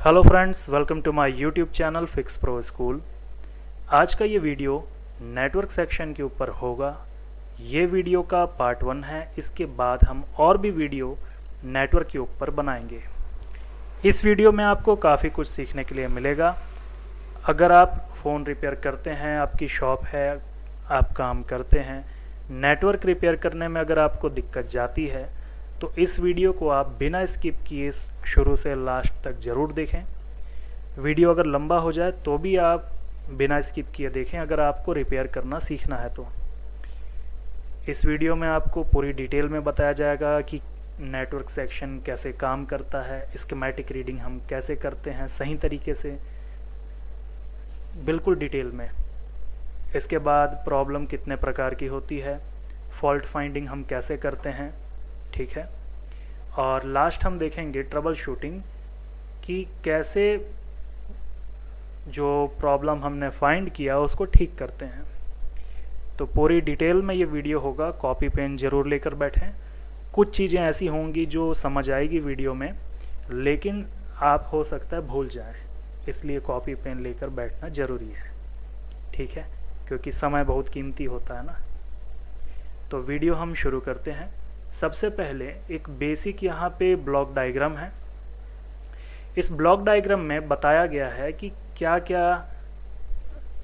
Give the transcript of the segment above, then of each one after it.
Hello friends, welcome to my YouTube channel fix pro school. आज का ये video network section के ऊपर होगा। ये वीडियो का पार्ट 1 है। इसके बाद हम और भी वीडियो नेटवर्क के ऊपर बनाएंगे। इस वीडियो में आपको काफ़ी कुछ सीखने के लिए मिलेगा। अगर आप फ़ोन रिपेयर करते हैं, आपकी शॉप है, आप काम करते हैं, नेटवर्क रिपेयर करने में अगर आपको दिक्कत जाती है तो इस वीडियो को आप बिना स्किप किए शुरू से लास्ट तक ज़रूर देखें। वीडियो अगर लंबा हो जाए तो भी आप बिना स्किप किए देखें अगर आपको रिपेयर करना सीखना है तो। इस वीडियो में आपको पूरी डिटेल में बताया जाएगा कि नेटवर्क सेक्शन कैसे काम करता है, स्कीमेटिक रीडिंग हम कैसे करते हैं सही तरीके से, बिल्कुल डिटेल में। इसके बाद प्रॉब्लम कितने प्रकार की होती है, फॉल्ट फाइंडिंग हम कैसे करते हैं, ठीक है। और लास्ट हम देखेंगे ट्रबल शूटिंग कि कैसे जो प्रॉब्लम हमने फाइंड किया उसको ठीक करते हैं। तो पूरी डिटेल में ये वीडियो होगा। कॉपी पेन ज़रूर लेकर बैठें। कुछ चीज़ें ऐसी होंगी जो समझ आएगी वीडियो में, लेकिन आप हो सकता है भूल जाएं, इसलिए कॉपी पेन लेकर बैठना ज़रूरी है, ठीक है, क्योंकि समय बहुत कीमती होता है ना। तो वीडियो हम शुरू करते हैं। सबसे पहले एक बेसिक यहाँ पे ब्लॉक डायग्राम है। इस ब्लॉक डायग्राम में बताया गया है कि क्या क्या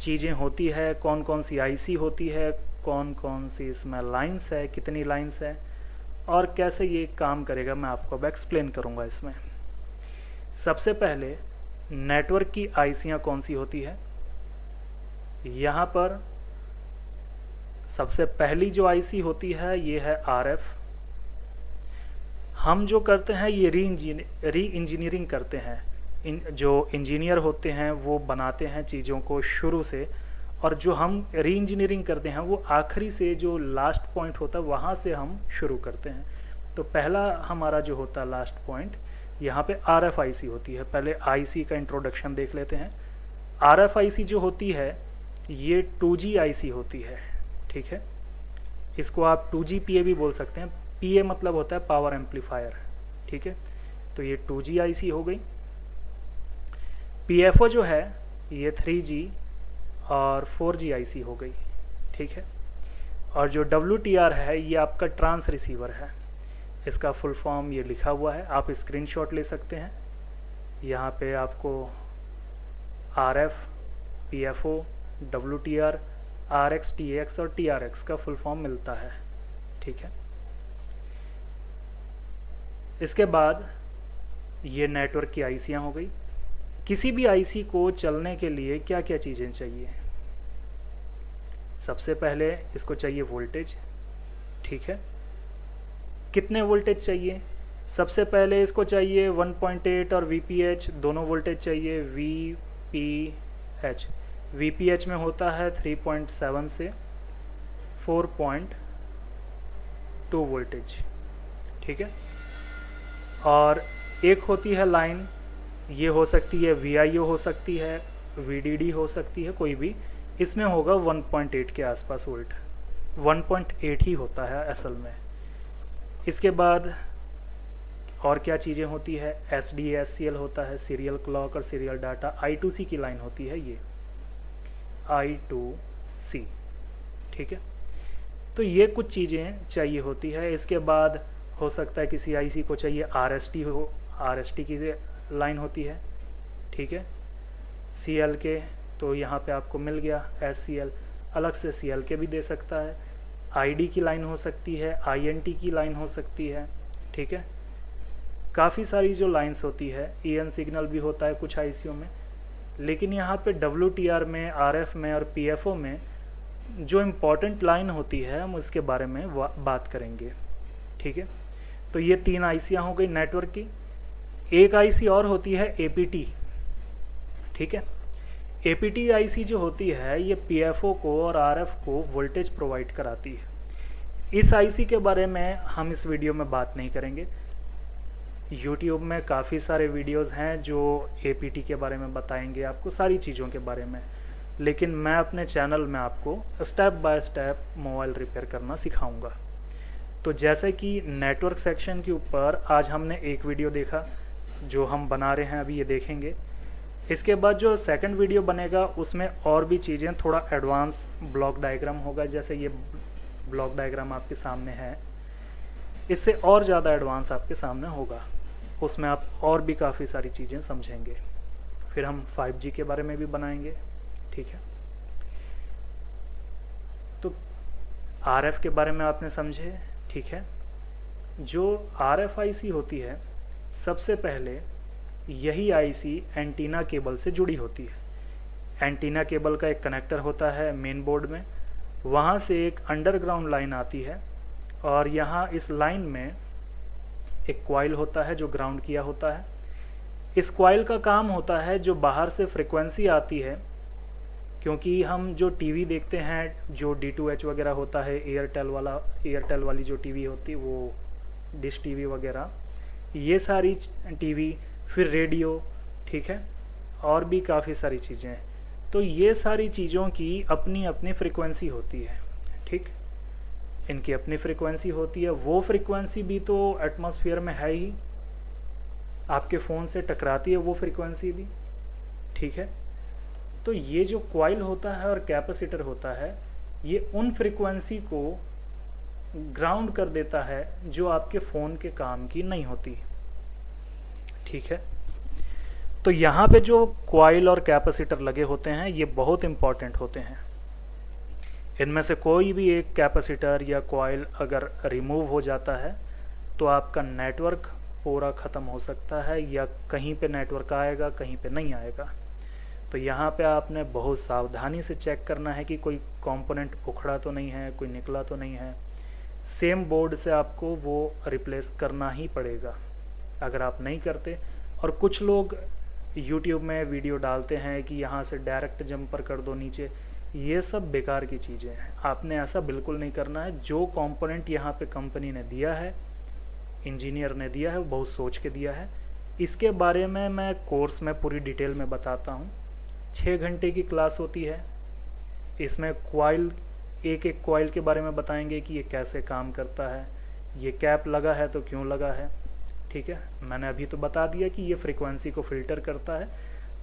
चीज़ें होती है, कौन कौन सी आईसी होती है, कौन कौन सी इसमें लाइंस है, कितनी लाइंस है और कैसे ये काम करेगा, मैं आपको अब एक्सप्लेन करूँगा इसमें। सबसे पहले नेटवर्क की आईसियाँ कौन सी होती है। यहाँ पर सबसे पहली जो आईसी होती है ये है आरएफ। हम जो करते हैं ये री इंजीनियरिंग करते हैं। जो इंजीनियर होते हैं वो बनाते हैं चीज़ों को शुरू से, और जो हम री इंजीनियरिंग करते हैं वो आखिरी से जो लास्ट पॉइंट होता है वहाँ से हम शुरू करते हैं। तो पहला हमारा जो होता है लास्ट पॉइंट, यहाँ पे आरएफआईसी होती है। पहले आईसी का इंट्रोडक्शन देख लेते हैं। आरएफआईसी जो होती है ये 2G आईसी होती है, ठीक है। इसको आप 2GPA भी बोल सकते हैं। पीए मतलब होता है पावर एम्पलीफायर, ठीक है। तो ये 2G आईसी हो गई। पीएफओ जो है ये 3G और 4G आईसी हो गई, ठीक है। और जो WTR है ये आपका ट्रांस रिसीवर है। इसका फुल फॉर्म ये लिखा हुआ है, आप स्क्रीनशॉट ले सकते हैं। यहाँ पे आपको RF, PFO, WTR, RX, TX और TRX का फुल फॉर्म मिलता है, ठीक है। इसके बाद ये नेटवर्क की आईसियाँ हो गई। किसी भी आईसी को चलने के लिए क्या क्या चीज़ें चाहिए। सबसे पहले इसको चाहिए वोल्टेज, ठीक है। कितने वोल्टेज चाहिए। सबसे पहले इसको चाहिए 1.8 और VPH दोनों वोल्टेज चाहिए। VPH VPH में होता है 3.7 से 4.2 वोल्टेज, ठीक है। और एक होती है लाइन, ये हो सकती है VIO हो सकती है, VDD हो सकती है, कोई भी। इसमें होगा 1.8 के आसपास वोल्ट, 1.8 ही होता है असल में। इसके बाद और क्या चीज़ें होती है। SDACL होता है, सीरियल क्लॉक और सीरियल डाटा। I2C की लाइन होती है ये, I2C, ठीक है। तो ये कुछ चीज़ें चाहिए होती है। इसके बाद हो सकता है किसी आईसी को चाहिए RST हो, RST की लाइन होती है, ठीक है। CLK तो यहाँ पे आपको मिल गया SCL, अलग से CLK भी दे सकता है। ID की लाइन हो सकती है, INT की लाइन हो सकती है, ठीक है। काफ़ी सारी जो लाइंस होती है, EN सिग्नल भी होता है कुछ आईसीओ में। लेकिन यहाँ पे WTR में, RF में और PFO में जो इम्पोर्टेंट लाइन होती है हम उसके बारे में बात करेंगे, ठीक है। तो ये 3 आईसियाँ हो गई नेटवर्क की। एक आईसी और होती है APT, ठीक है। APT आईसी जो होती है ये PFO को और RF को वोल्टेज प्रोवाइड कराती है। इस आईसी के बारे में हम इस वीडियो में बात नहीं करेंगे। YouTube में काफ़ी सारे वीडियोस हैं जो APT के बारे में बताएंगे आपको सारी चीज़ों के बारे में, लेकिन मैं अपने चैनल में आपको step by step mobile repair करना सिखाऊंगा। तो जैसे कि नेटवर्क सेक्शन के ऊपर आज हमने एक वीडियो देखा, जो हम बना रहे हैं अभी ये देखेंगे। इसके बाद जो सेकंड वीडियो बनेगा उसमें और भी चीज़ें, थोड़ा एडवांस ब्लॉक डायग्राम होगा, जैसे ये ब्लॉक डायग्राम आपके सामने है, इससे और ज़्यादा एडवांस आपके सामने होगा। उसमें आप और भी काफ़ी सारी चीज़ें समझेंगे। फिर हम 5G के बारे में भी बनाएंगे, ठीक है। तो RF के बारे में आपने समझे, ठीक है। जो RFIC होती है, सबसे पहले यही IC एंटीना केबल से जुड़ी होती है। एंटीना केबल का एक कनेक्टर होता है मेन बोर्ड में, वहाँ से एक अंडरग्राउंड लाइन आती है और यहाँ इस लाइन में एक कॉइल होता है जो ग्राउंड किया होता है। इस कॉइल का काम होता है जो बाहर से फ्रिक्वेंसी आती है, क्योंकि हम जो टीवी देखते हैं, जो D2H वगैरह होता है, एयरटेल वाली जो टीवी होती है, वो डिश टीवी वगैरह, ये सारी टीवी, फिर रेडियो, ठीक है, और भी काफ़ी सारी चीज़ें। तो ये सारी चीज़ों की अपनी अपनी फ्रिक्वेंसी होती है, ठीक। इनकी अपनी फ्रिक्वेंसी होती है। वो फ्रिक्वेंसी भी तो एटमॉस्फेयर में है ही, आपके फ़ोन से टकराती है वो फ्रिक्वेंसी भी, ठीक है। तो ये जो कॉइल होता है और कैपेसिटर होता है, ये उन फ्रिक्वेंसी को ग्राउंड कर देता है जो आपके फ़ोन के काम की नहीं होती, ठीक है। तो यहाँ पे जो कॉइल और कैपेसिटर लगे होते हैं ये बहुत इम्पॉर्टेंट होते हैं। इनमें से कोई भी एक कैपेसिटर या कॉइल अगर रिमूव हो जाता है तो आपका नेटवर्क पूरा ख़त्म हो सकता है, या कहीं पे नेटवर्क आएगा, कहीं पे नहीं आएगा। तो यहाँ पे आपने बहुत सावधानी से चेक करना है कि कोई कंपोनेंट उखड़ा तो नहीं है, कोई निकला तो नहीं है। सेम बोर्ड से आपको वो रिप्लेस करना ही पड़ेगा अगर आप नहीं करते। और कुछ लोग YouTube में वीडियो डालते हैं कि यहाँ से डायरेक्ट जंपर कर दो नीचे, ये सब बेकार की चीज़ें हैं। आपने ऐसा बिल्कुल नहीं करना है। जो कंपोनेंट यहाँ पे कंपनी ने दिया है, इंजीनियर ने दिया है, वो बहुत सोच के दिया है। इसके बारे में मैं कोर्स में पूरी डिटेल में बताता हूँ। 6 घंटे की क्लास होती है। इसमें कॉइल, एक एक कॉइल के बारे में बताएंगे कि ये कैसे काम करता है, ये कैप लगा है तो क्यों लगा है, ठीक है। मैंने अभी तो बता दिया कि ये फ्रीक्वेंसी को फ़िल्टर करता है।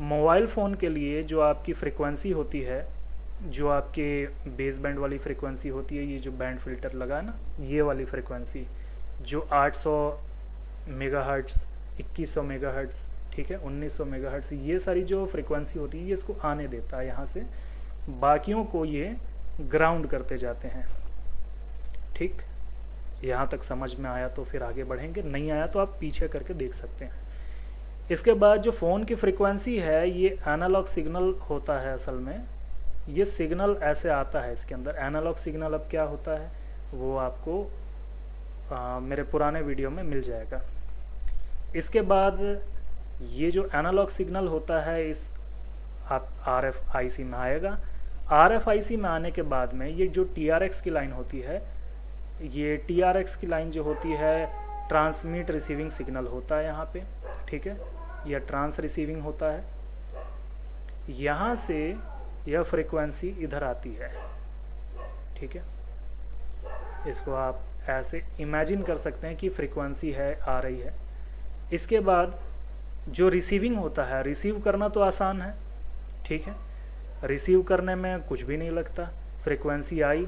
मोबाइल फ़ोन के लिए जो आपकी फ्रीक्वेंसी होती है, जो आपके बेस बैंड वाली फ्रीक्वेंसी होती है, ये जो बैंड फ़िल्टर लगा है ना, ये वाली फ्रीक्वेंसी जो 800 मेगाहर्ट्ज़, 2100 मेगाहर्ट्ज़, ठीक है, 1900 मेगाहर्ट्ज़, ये सारी जो फ्रीक्वेंसी होती है ये इसको आने देता है यहाँ से, बाकियों को ये ग्राउंड करते जाते हैं, ठीक। यहाँ तक समझ में आया तो फिर आगे बढ़ेंगे, नहीं आया तो आप पीछे करके देख सकते हैं। इसके बाद जो फ़ोन की फ्रीक्वेंसी है ये एनालॉग सिग्नल होता है। असल में ये सिग्नल ऐसे आता है इसके अंदर। एनालॉग सिग्नल अब क्या होता है वो आपको मेरे पुराने वीडियो में मिल जाएगा। इसके बाद ये जो एनालॉग सिग्नल होता है इस आप RFIC में आएगा। RFIC में आने के बाद में ये जो TRX की लाइन होती है, ये TRX की लाइन जो होती है ट्रांसमिट रिसीविंग सिग्नल होता है यहाँ पे, ठीक है, यह ट्रांस रिसीविंग होता है। यहाँ से यह फ्रीक्वेंसी इधर आती है, ठीक है। इसको आप ऐसे इमेजिन कर सकते हैं कि फ्रीक्वेंसी है, आ रही है। इसके बाद जो रिसीविंग होता है, रिसीव करना तो आसान है, ठीक है, रिसीव करने में कुछ भी नहीं लगता। फ्रीक्वेंसी आई,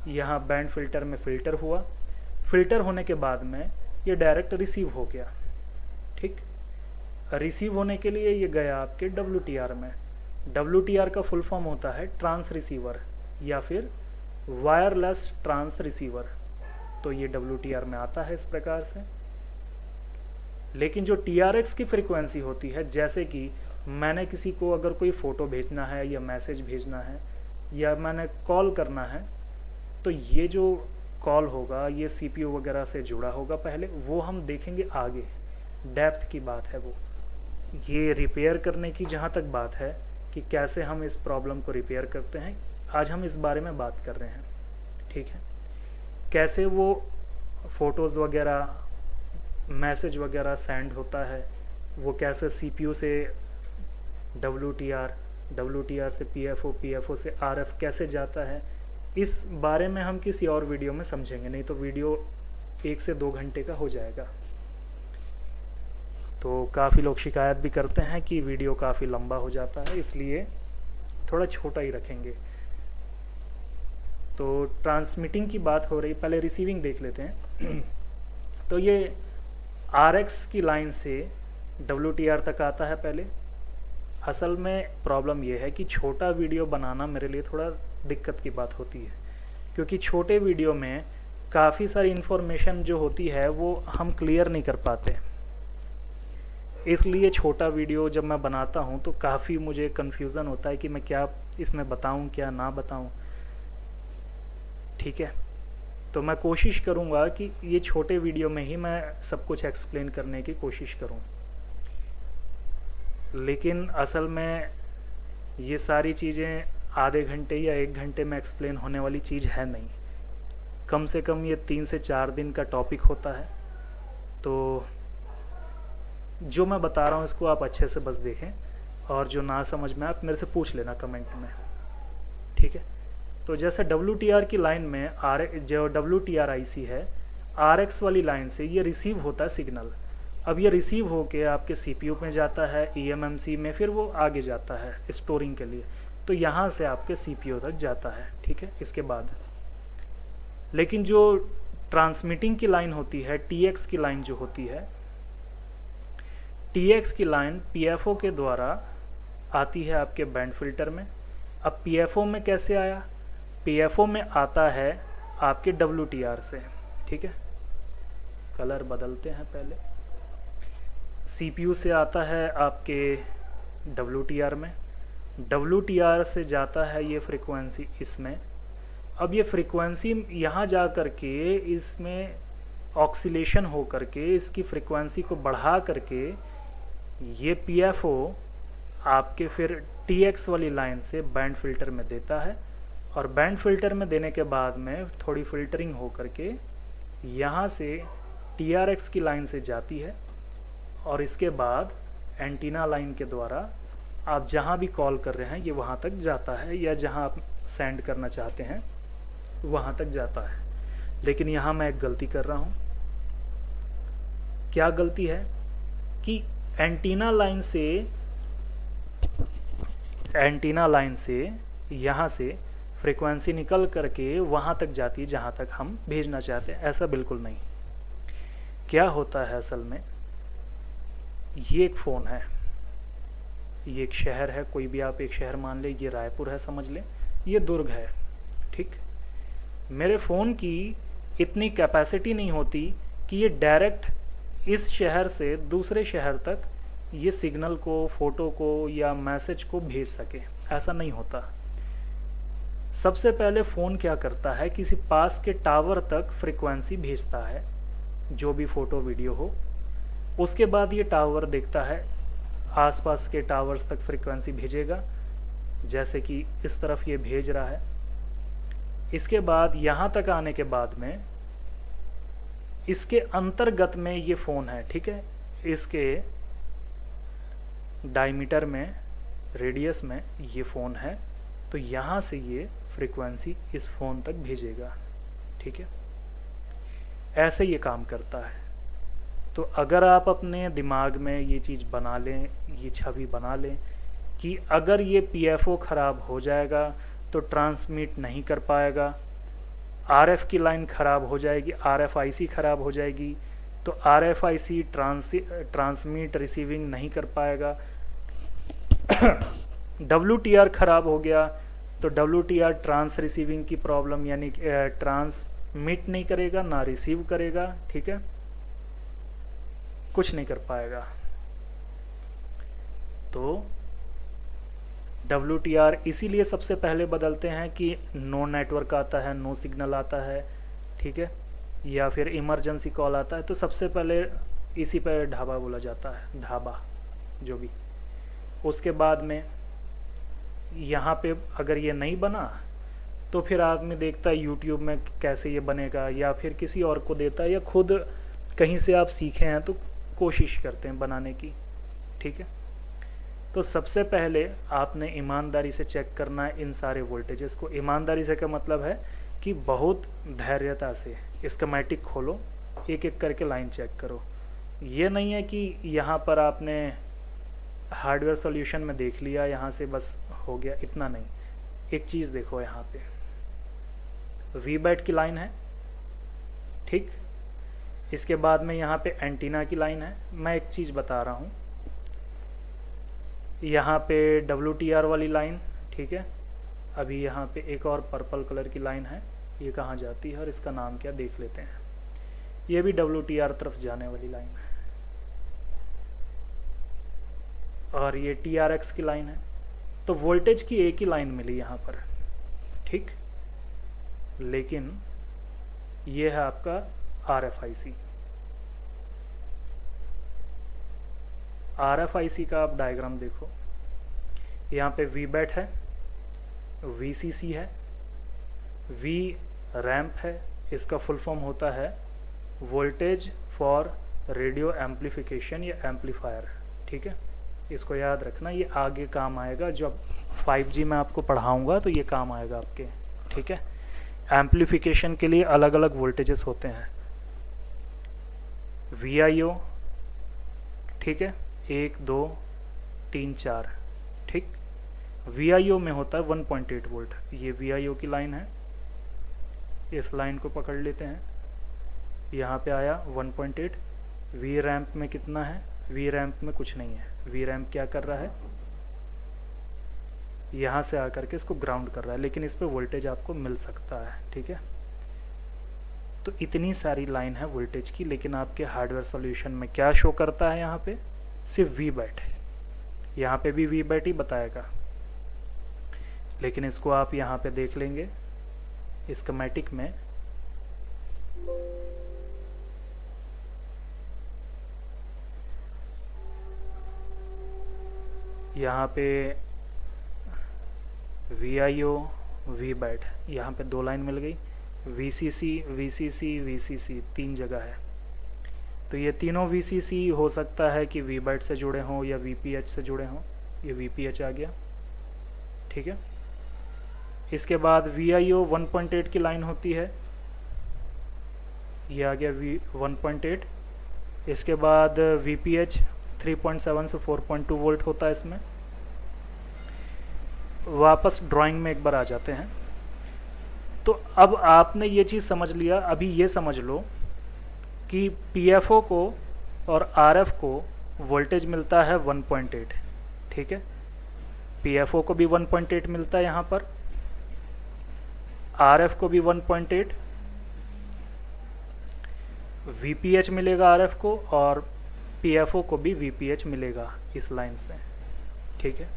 यहाँ बैंड फिल्टर में फ़िल्टर हुआ, फ़िल्टर होने के बाद में ये डायरेक्ट रिसीव हो गया, ठीक। रिसीव होने के लिए ये गया आपके WTR में। WTR का फुल फॉर्म होता है ट्रांस रिसीवर या फिर वायरलेस ट्रांस रिसीवर। तो ये WTR में आता है इस प्रकार से। लेकिन जो TRX की फ्रीक्वेंसी होती है, जैसे कि मैंने किसी को अगर कोई फ़ोटो भेजना है या मैसेज भेजना है या मैंने कॉल करना है, तो ये जो कॉल होगा ये CPU वगैरह से जुड़ा होगा पहले, वो हम देखेंगे आगे, डेप्थ की बात है वो। ये रिपेयर करने की जहाँ तक बात है कि कैसे हम इस प्रॉब्लम को रिपेयर करते हैं, आज हम इस बारे में बात कर रहे हैं, ठीक है। कैसे वो फ़ोटोज़ वगैरह, मैसेज वगैरह सेंड होता है, वो कैसे CPU से WTR से PFO से RF कैसे जाता है, इस बारे में हम किसी और वीडियो में समझेंगे, नहीं तो वीडियो 1 से 2 घंटे का हो जाएगा। तो काफ़ी लोग शिकायत भी करते हैं कि वीडियो काफ़ी लंबा हो जाता है, इसलिए थोड़ा छोटा ही रखेंगे। तो ट्रांसमिटिंग की बात हो रही, पहले रिसीविंग देख लेते हैं। तो ये RX की लाइन से WTR तक आता है पहले। असल में प्रॉब्लम ये है कि छोटा वीडियो बनाना मेरे लिए थोड़ा दिक्कत की बात होती है, क्योंकि छोटे वीडियो में काफ़ी सारी इन्फॉर्मेशन जो होती है वो हम क्लियर नहीं कर पाते। इसलिए छोटा वीडियो जब मैं बनाता हूँ तो काफ़ी मुझे कन्फ्यूज़न होता है कि मैं क्या इसमें बताऊँ क्या ना बताऊँ। ठीक है, तो मैं कोशिश करूँगा कि ये छोटे वीडियो में ही मैं सब कुछ एक्सप्लेन करने की कोशिश करूँ, लेकिन असल में ये सारी चीज़ें आधे घंटे या 1 घंटे में एक्सप्लेन होने वाली चीज़ है नहीं। कम से कम ये 3 से 4 दिन का टॉपिक होता है। तो जो मैं बता रहा हूँ इसको आप अच्छे से बस देखें, और जो ना समझ में आप मेरे से पूछ लेना कमेंट में। ठीक है, तो जैसे WTR की लाइन में जो WTR IC है, RX वाली लाइन से ये रिसीव होता है सिग्नल। अब ये रिसीव होके आपके CPU में जाता है, eMMC में, फिर वो आगे जाता है स्टोरिंग के लिए। तो यहाँ से आपके CPU तक जाता है। ठीक है, इसके बाद लेकिन जो ट्रांसमिटिंग की लाइन होती है, TX की लाइन जो होती है, TX की लाइन PFO के द्वारा आती है आपके बैंड फिल्टर में। अब PFO में कैसे आया? PFO में आता है आपके WTR से। ठीक है, कलर बदलते हैं पहले। CPU से आता है आपके WTR में, WTR से जाता है ये फ्रीक्वेंसी इसमें। अब ये फ्रीक्वेंसी यहाँ जा कर के इसमें ऑक्सीलेशन हो करके इसकी फ्रीक्वेंसी को बढ़ा करके ये PFO आपके फिर TX वाली लाइन से बैंड फिल्टर में देता है, और बैंड फिल्टर में देने के बाद में थोड़ी फिल्टरिंग हो करके यहाँ से TRX की लाइन से जाती है, और इसके बाद एंटीना लाइन के द्वारा आप जहाँ भी कॉल कर रहे हैं ये वहाँ तक जाता है, या जहाँ आप सेंड करना चाहते हैं वहाँ तक जाता है। लेकिन यहाँ मैं एक गलती कर रहा हूँ। क्या गलती है कि एंटीना लाइन से यहाँ से फ्रीक्वेंसी निकल करके वहाँ तक जाती है जहाँ तक हम भेजना चाहते हैं। ऐसा बिल्कुल नहीं। क्या होता है असल में, ये एक फ़ोन है, ये एक शहर है, कोई भी आप एक शहर मान ले, ये रायपुर है समझ लें, ये दुर्ग है। ठीक, मेरे फ़ोन की इतनी कैपेसिटी नहीं होती कि ये डायरेक्ट इस शहर से दूसरे शहर तक ये सिग्नल को, फ़ोटो को या मैसेज को भेज सके। ऐसा नहीं होता। सबसे पहले फ़ोन क्या करता है, किसी पास के टावर तक फ्रीक्वेंसी भेजता है, जो भी फ़ोटो वीडियो हो। उसके बाद ये टावर देखता है, आसपास के टावर्स तक फ्रीक्वेंसी भेजेगा, जैसे कि इस तरफ ये भेज रहा है। इसके बाद यहाँ तक आने के बाद में इसके अंतर्गत में ये फ़ोन है। ठीक है, इसके डायमीटर में, रेडियस में ये फ़ोन है, तो यहाँ से ये फ्रीक्वेंसी इस फ़ोन तक भेजेगा। ठीक है, ऐसे ये काम करता है। तो अगर आप अपने दिमाग में ये चीज़ बना लें, ये छवि बना लें कि अगर ये PFO ख़राब हो जाएगा तो ट्रांसमिट नहीं कर पाएगा, RF की लाइन ख़राब हो जाएगी, RFIC ख़राब हो जाएगी, तो RFIC ट्रांसमिट रिसीविंग नहीं कर पाएगा। WTR ख़राब हो गया तो WTR ट्रांस रिसीविंग की प्रॉब्लम, यानी ट्रांसमिट नहीं करेगा ना रिसीव करेगा। ठीक है, कुछ नहीं कर पाएगा। तो WTR इसीलिए सबसे पहले बदलते हैं कि नो नेटवर्क आता है, नो सिग्नल आता है। ठीक है, या फिर इमरजेंसी कॉल आता है, तो सबसे पहले इसी पर ढाबा बोला जाता है, ढाबा जो भी। उसके बाद में यहाँ पे अगर ये नहीं बना तो फिर आदमी देखता है YouTube में कैसे ये बनेगा, या फिर किसी और को देता है, या खुद कहीं से आप सीखे हैं तो कोशिश करते हैं बनाने की। ठीक है, तो सबसे पहले आपने ईमानदारी से चेक करना है इन सारे वोल्टेजेस को। ईमानदारी से का मतलब है कि बहुत धैर्यता से स्कीमेटिक खोलो, एक एक करके लाइन चेक करो। ये नहीं है कि यहाँ पर आपने हार्डवेयर सॉल्यूशन में देख लिया, यहाँ से बस हो गया, इतना नहीं। एक चीज़ देखो, यहाँ पे वीबैट की लाइन है, ठीक। इसके बाद में यहाँ पे एंटीना की लाइन है। मैं एक चीज़ बता रहा हूँ, यहाँ पे WTR वाली लाइन, ठीक है। अभी यहाँ पे एक और पर्पल कलर की लाइन है, ये कहाँ जाती है और इसका नाम क्या देख लेते हैं। ये भी WTR तरफ जाने वाली लाइन है, और ये TRX की लाइन है। तो वोल्टेज की एक ही लाइन मिली यहाँ पर, ठीक। लेकिन ये है आपका RFIC। RFIC का आप डायग्राम देखो, यहाँ पे वीबैट है, VCC है, V रैम्प है। इसका फुल फॉर्म होता है वोल्टेज फॉर रेडियो एम्पलीफिकेशन या एम्पलीफायर, ठीक है। इसको याद रखना, ये आगे काम आएगा जब 5G में आपको पढ़ाऊंगा, तो ये काम आएगा आपके, ठीक है। एम्पलीफिकेशन के लिए अलग अलग वोल्टेजेस होते हैं। VIO, ठीक है, 1 2 3 4, ठीक। VIO में होता है 1.8 वोल्ट। ये VIO की लाइन है, इस लाइन को पकड़ लेते हैं, यहाँ पे आया 1.8। V रैम्प में कितना है? V रैम्प में कुछ नहीं है। V रैम्प क्या कर रहा है, यहाँ से आकर के इसको ग्राउंड कर रहा है, लेकिन इस पे वोल्टेज आपको मिल सकता है, ठीक है। तो इतनी सारी लाइन है वोल्टेज की, लेकिन आपके हार्डवेयर सॉल्यूशन में क्या शो करता है, यहाँ पे सिर्फ वीबैट है। यहाँ पे भी वीबैट ही बताएगा, लेकिन इसको आप यहाँ पे देख लेंगे स्कीमेटिक में। यहाँ पे VIO वीबैट, यहाँ पे 2 लाइन मिल गई। VCC VCC VCC 3 जगह है। तो ये तीनों VCC हो सकता है कि वीबैट से जुड़े हों या VPH से जुड़े हों। ये VPH आ गया, ठीक है। इसके बाद VIO 1.8 की लाइन होती है, ये आ गया 1.8। इसके बाद VPH 3.7 से 4.2 वोल्ट होता है इसमें। वापस ड्राइंग में एक बार आ जाते हैं। तो अब आपने ये चीज़ समझ लिया। अभी ये समझ लो कि PFO को और RF को वोल्टेज मिलता है 1.8, ठीक है। PFO को भी 1.8 मिलता है यहाँ पर, RF को भी 1.8, VPH मिलेगा RF को, और PFO को भी VPH मिलेगा इस लाइन से, ठीक है।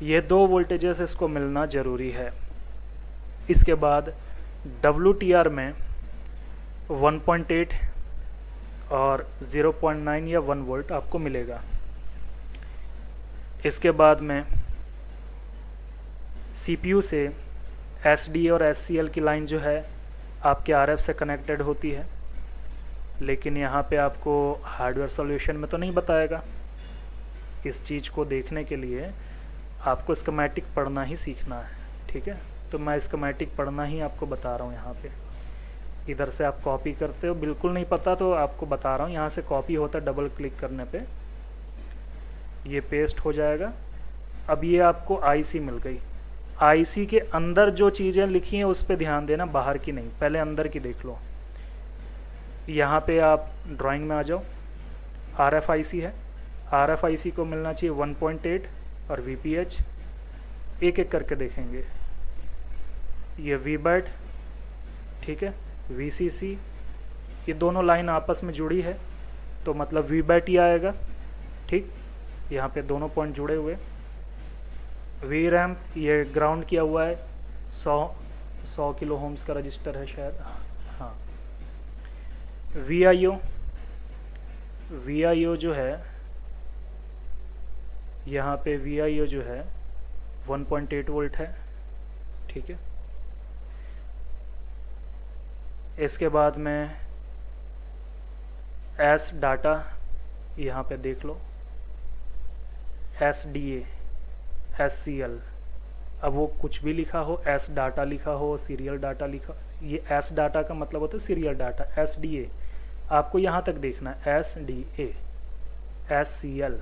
ये 2 वोल्टेजेस इसको मिलना ज़रूरी है। इसके बाद WTR में 1.8 और 0.9 या 1 वोल्ट आपको मिलेगा। इसके बाद में CPU से SD और SCL की लाइन जो है आपके RF से कनेक्टेड होती है, लेकिन यहाँ पे आपको हार्डवेयर सॉल्यूशन में तो नहीं बताएगा। इस चीज़ को देखने के लिए आपको स्कीमेटिक पढ़ना ही सीखना है, ठीक है। तो मैं स्कीमेटिक पढ़ना ही आपको बता रहा हूँ। यहाँ पे इधर से आप कॉपी करते हो, बिल्कुल नहीं पता तो आपको बता रहा हूँ, यहाँ से कॉपी होता है, डबल क्लिक करने पे ये पेस्ट हो जाएगा। अब ये आपको IC मिल गई। IC के अंदर जो चीज़ें लिखी हैं उस पर ध्यान देना, बाहर की नहीं, पहले अंदर की देख लो। यहाँ पे आप ड्राइंग में आ जाओ, RFIC है, RFIC को मिलना चाहिए 1.8 और VPH। एक एक करके देखेंगे। ये वीबैट, ठीक है, VCC, ये दोनों लाइन आपस में जुड़ी है तो मतलब वीबैट ही आएगा, ठीक। यहाँ पे दोनों पॉइंट जुड़े हुए। V रैम्प, ये ग्राउंड किया हुआ है, 100 किलो ओम्स का रजिस्टर है शायद, हाँ। VIO जो है, यहाँ पे VIO जो है 1.8 वोल्ट है, ठीक है। इसके बाद में S डाटा, यहाँ पे देख लो, SDA SCL, अब वो कुछ भी लिखा हो, S डाटा लिखा हो, सीरियल डाटा लिखा, ये S डाटा का मतलब होता है सीरियल डाटा। SDA आपको यहाँ तक देखना है SDA SCL,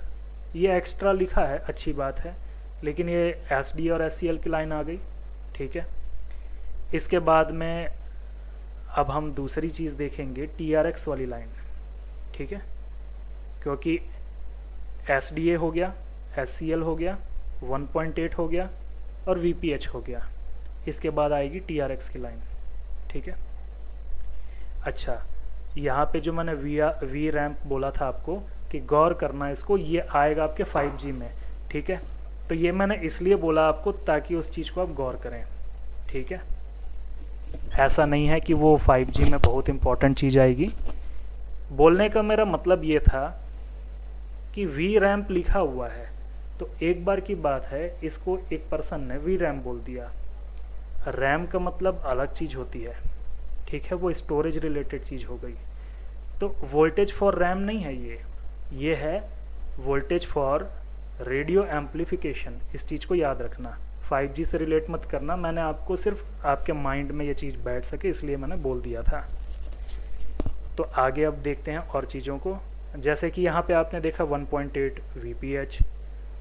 ये एक्स्ट्रा लिखा है, अच्छी बात है, लेकिन ये SD और SCL की लाइन आ गई, ठीक है। इसके बाद में अब हम दूसरी चीज़ देखेंगे TRX वाली लाइन, ठीक है, क्योंकि SDA हो गया, SCL हो गया, 1.8 हो गया और VPH हो गया, इसके बाद आएगी TRX की लाइन, ठीक है। अच्छा, यहाँ पे जो मैंने वी रैम्प बोला था आपको कि गौर करना इसको, ये आएगा आपके 5G में, ठीक है। तो ये मैंने इसलिए बोला आपको ताकि उस चीज़ को आप गौर करें, ठीक है। ऐसा नहीं है कि वो 5G में बहुत इंपॉर्टेंट चीज़ आएगी। बोलने का मेरा मतलब ये था कि वी रैम्प लिखा हुआ है, तो एक बार की बात है, इसको एक पर्सन ने वी रैम बोल दिया। रैम का मतलब अलग चीज़ होती है, ठीक है, वो स्टोरेज रिलेटेड चीज़ हो गई। तो वोल्टेज फॉर रैम नहीं है ये है वोल्टेज फॉर रेडियो एम्पलीफिकेशन। इस चीज़ को याद रखना, 5G से रिलेट मत करना, मैंने आपको सिर्फ आपके माइंड में ये चीज़ बैठ सके इसलिए मैंने बोल दिया था। तो आगे अब देखते हैं और चीज़ों को, जैसे कि यहाँ पे आपने देखा 1.8 VPH,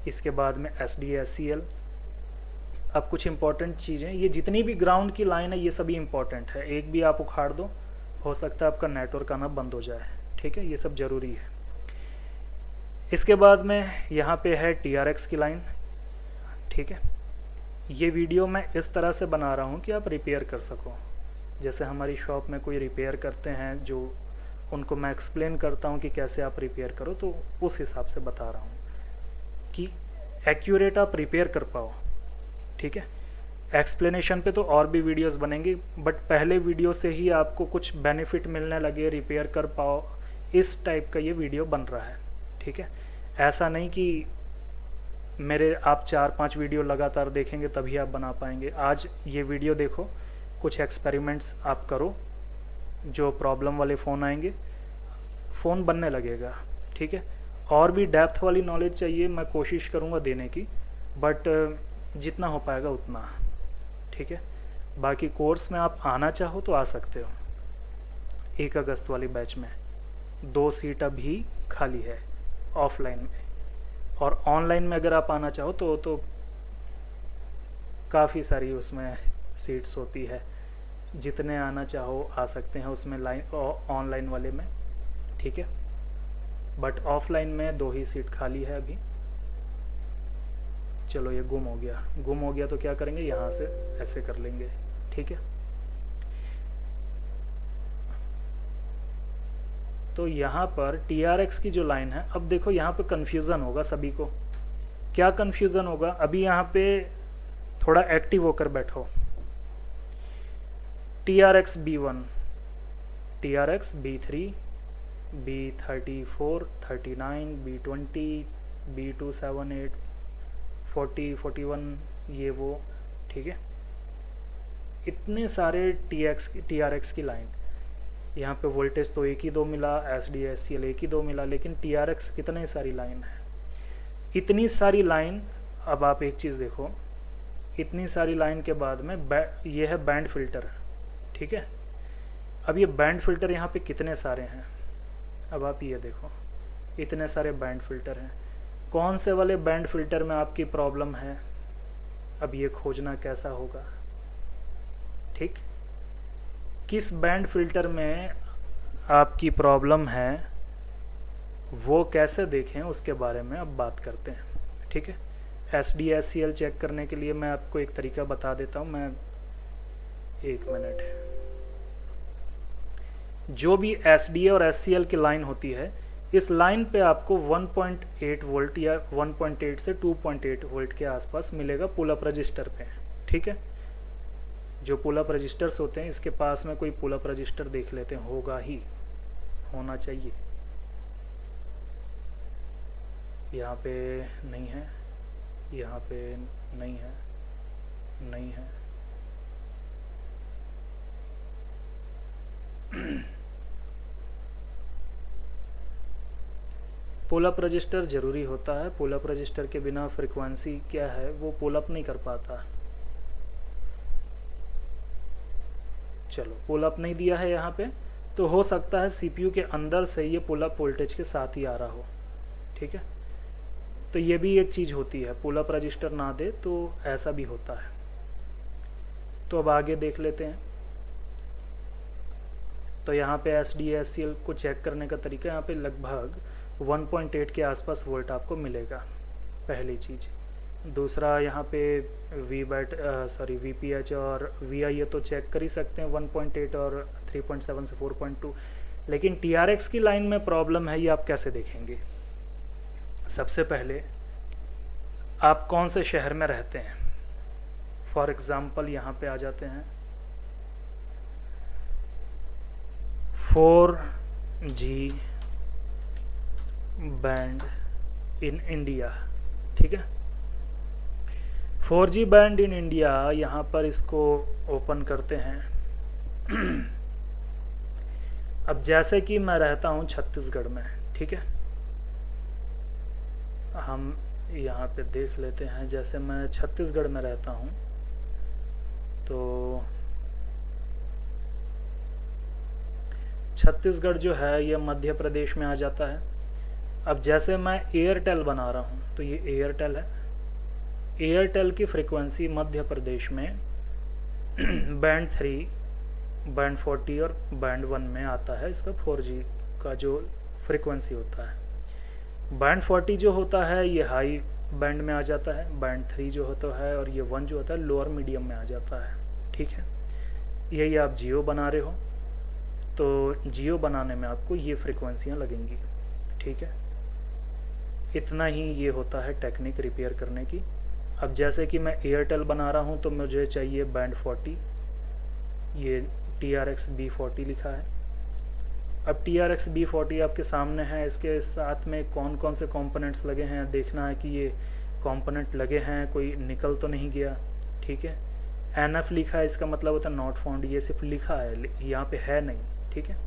इसके बाद में SD SCL। अब कुछ इंपॉर्टेंट चीज़ें, ये जितनी भी ग्राउंड की लाइन है ये सभी इंपॉर्टेंट है, एक भी आप उखाड़ दो हो सकता है आपका नेटवर्क आना बंद हो जाए, ठीक है, ये सब ज़रूरी है। इसके बाद में यहाँ पे है TRX की लाइन, ठीक है। ये वीडियो मैं इस तरह से बना रहा हूँ कि आप रिपेयर कर सको, जैसे हमारी शॉप में कोई रिपेयर करते हैं जो उनको मैं एक्सप्लेन करता हूँ कि कैसे आप रिपेयर करो, तो उस हिसाब से बता रहा हूँ कि एक्यूरेट आप रिपेयर कर पाओ, ठीक है। एक्सप्लेनेशन पे तो और भी वीडियोस बनेंगे, बट पहले वीडियो से ही आपको कुछ बेनिफिट मिलने लगे, रिपेयर कर पाओ, इस टाइप का ये वीडियो बन रहा है, ठीक है। ऐसा नहीं कि मेरे आप 4-5 वीडियो लगातार देखेंगे तभी आप बना पाएंगे। आज ये वीडियो देखो, कुछ एक्सपेरिमेंट्स आप करो, जो प्रॉब्लम वाले फ़ोन आएंगे फ़ोन बनने लगेगा, ठीक है। और भी डेप्थ वाली नॉलेज चाहिए, मैं कोशिश करूँगा देने की, बट जितना हो पाएगा उतना, ठीक है। बाकी कोर्स में आप आना चाहो तो आ सकते हो, 1 अगस्त वाली बैच में 2 सीट अभी खाली है ऑफलाइन में, और ऑनलाइन में अगर आप आना चाहो तो काफ़ी सारी उसमें सीट्स होती है, जितने आना चाहो आ सकते हैं उसमें, लाइन ऑनलाइन वाले में, ठीक है। बट ऑफलाइन में 2 ही सीट खाली है अभी। चलो ये गुम हो गया तो क्या करेंगे, यहाँ से ऐसे कर लेंगे, ठीक है। तो यहाँ पर TRX की जो लाइन है, अब देखो यहाँ पे कन्फ्यूज़न होगा सभी को। क्या कन्फ्यूज़न होगा, अभी यहाँ पे थोड़ा एक्टिव होकर बैठो। TRX B1, TRX B3, B34, 39, B20, B278, 40, 41, ये वो, ठीक है। इतने सारे TRX की लाइन, यहाँ पे वोल्टेज तो 1 ही 2 मिला, SD SCL 1 ही 2 मिला, लेकिन TRX कितने सारी लाइन है, इतनी सारी लाइन। अब आप एक चीज़ देखो, इतनी सारी लाइन के बाद में ये है बैंड फिल्टर, ठीक है। अब ये बैंड फिल्टर यहाँ पे कितने सारे हैं, अब आप ये देखो, इतने सारे बैंड फिल्टर हैं, कौन से वाले बैंड फिल्टर में आपकी प्रॉब्लम है, अब ये खोजना कैसा होगा, ठीक। किस बैंड फिल्टर में आपकी प्रॉब्लम है वो कैसे देखें उसके बारे में अब बात करते हैं, ठीक है। SD SCL चेक करने के लिए मैं आपको एक तरीका बता देता हूँ, मैं 1 मिनट, जो भी SD और SCL की लाइन होती है, इस लाइन पे आपको 1.8 वोल्ट या 1.8 से 2.8 वोल्ट के आसपास मिलेगा पुल अप रजिस्टर पे, ठीक है। जो पुल अप रजिस्टर्स होते हैं, इसके पास में कोई पुल अप रजिस्टर देख लेते हैं, होगा ही, होना चाहिए। यहाँ पे नहीं है, यहाँ पे नहीं है, नहीं है। पुल अप रजिस्टर ज़रूरी होता है, पुल अप रजिस्टर के बिना फ्रीक्वेंसी क्या है वो पुल अप नहीं कर पाता। चलो पुल अप नहीं दिया है यहाँ पे, तो हो सकता है CPU के अंदर से ये पुल अप वोल्टेज के साथ ही आ रहा हो, ठीक है। तो ये भी एक चीज़ होती है, पुल अप रजिस्टर ना दे तो ऐसा भी होता है। तो अब आगे देख लेते हैं। तो यहाँ पे SDACL को चेक करने का तरीका, यहाँ पे लगभग 1.8 के आसपास वोल्ट आपको मिलेगा, पहली चीज़। दूसरा यहाँ पे VPH और VIA तो चेक कर ही सकते हैं 1.8 और 3.7 से 4.2। लेकिन TRX की लाइन में प्रॉब्लम है, ये आप कैसे देखेंगे? सबसे पहले आप कौन से शहर में रहते हैं। फॉर एग्ज़ाम्पल यहाँ पे आ जाते हैं 4G बैंड इन इंडिया, ठीक है। 4G बैंड इन इंडिया, यहाँ पर इसको ओपन करते हैं। अब जैसे कि मैं रहता हूँ छत्तीसगढ़ में, ठीक है, हम यहाँ पे देख लेते हैं। जैसे मैं छत्तीसगढ़ में रहता हूँ तो छत्तीसगढ़ जो है ये मध्य प्रदेश में आ जाता है। अब जैसे मैं एयरटेल बना रहा हूँ तो ये एयरटेल है। एयरटेल की फ्रीक्वेंसी मध्य प्रदेश में बैंड 3, बैंड 40 और बैंड 1 में आता है। इसका 4G का जो फ्रीक्वेंसी होता है, बैंड 40 जो होता है ये हाई बैंड में आ जाता है, बैंड 3 जो होता है और ये 1 जो होता है लोअर मीडियम में आ जाता है, ठीक है। यही आप जियो बना रहे हो तो जियो बनाने में आपको ये फ्रीक्वेंसियाँ लगेंगी, ठीक है। इतना ही ये होता है टेक्निक रिपेयर करने की। अब जैसे कि मैं एयरटेल बना रहा हूँ तो मुझे चाहिए बैंड 40, ये TRX B40 लिखा है। अब TRX B40 आपके सामने है, इसके साथ में कौन कौन से कंपोनेंट्स लगे हैं देखना है कि ये कंपोनेंट लगे हैं, कोई निकल तो नहीं गया, ठीक है। NF लिखा है, इसका मतलब होता है नॉट फाउंड, ये सिर्फ लिखा है, यहाँ पे है नहीं, ठीक है।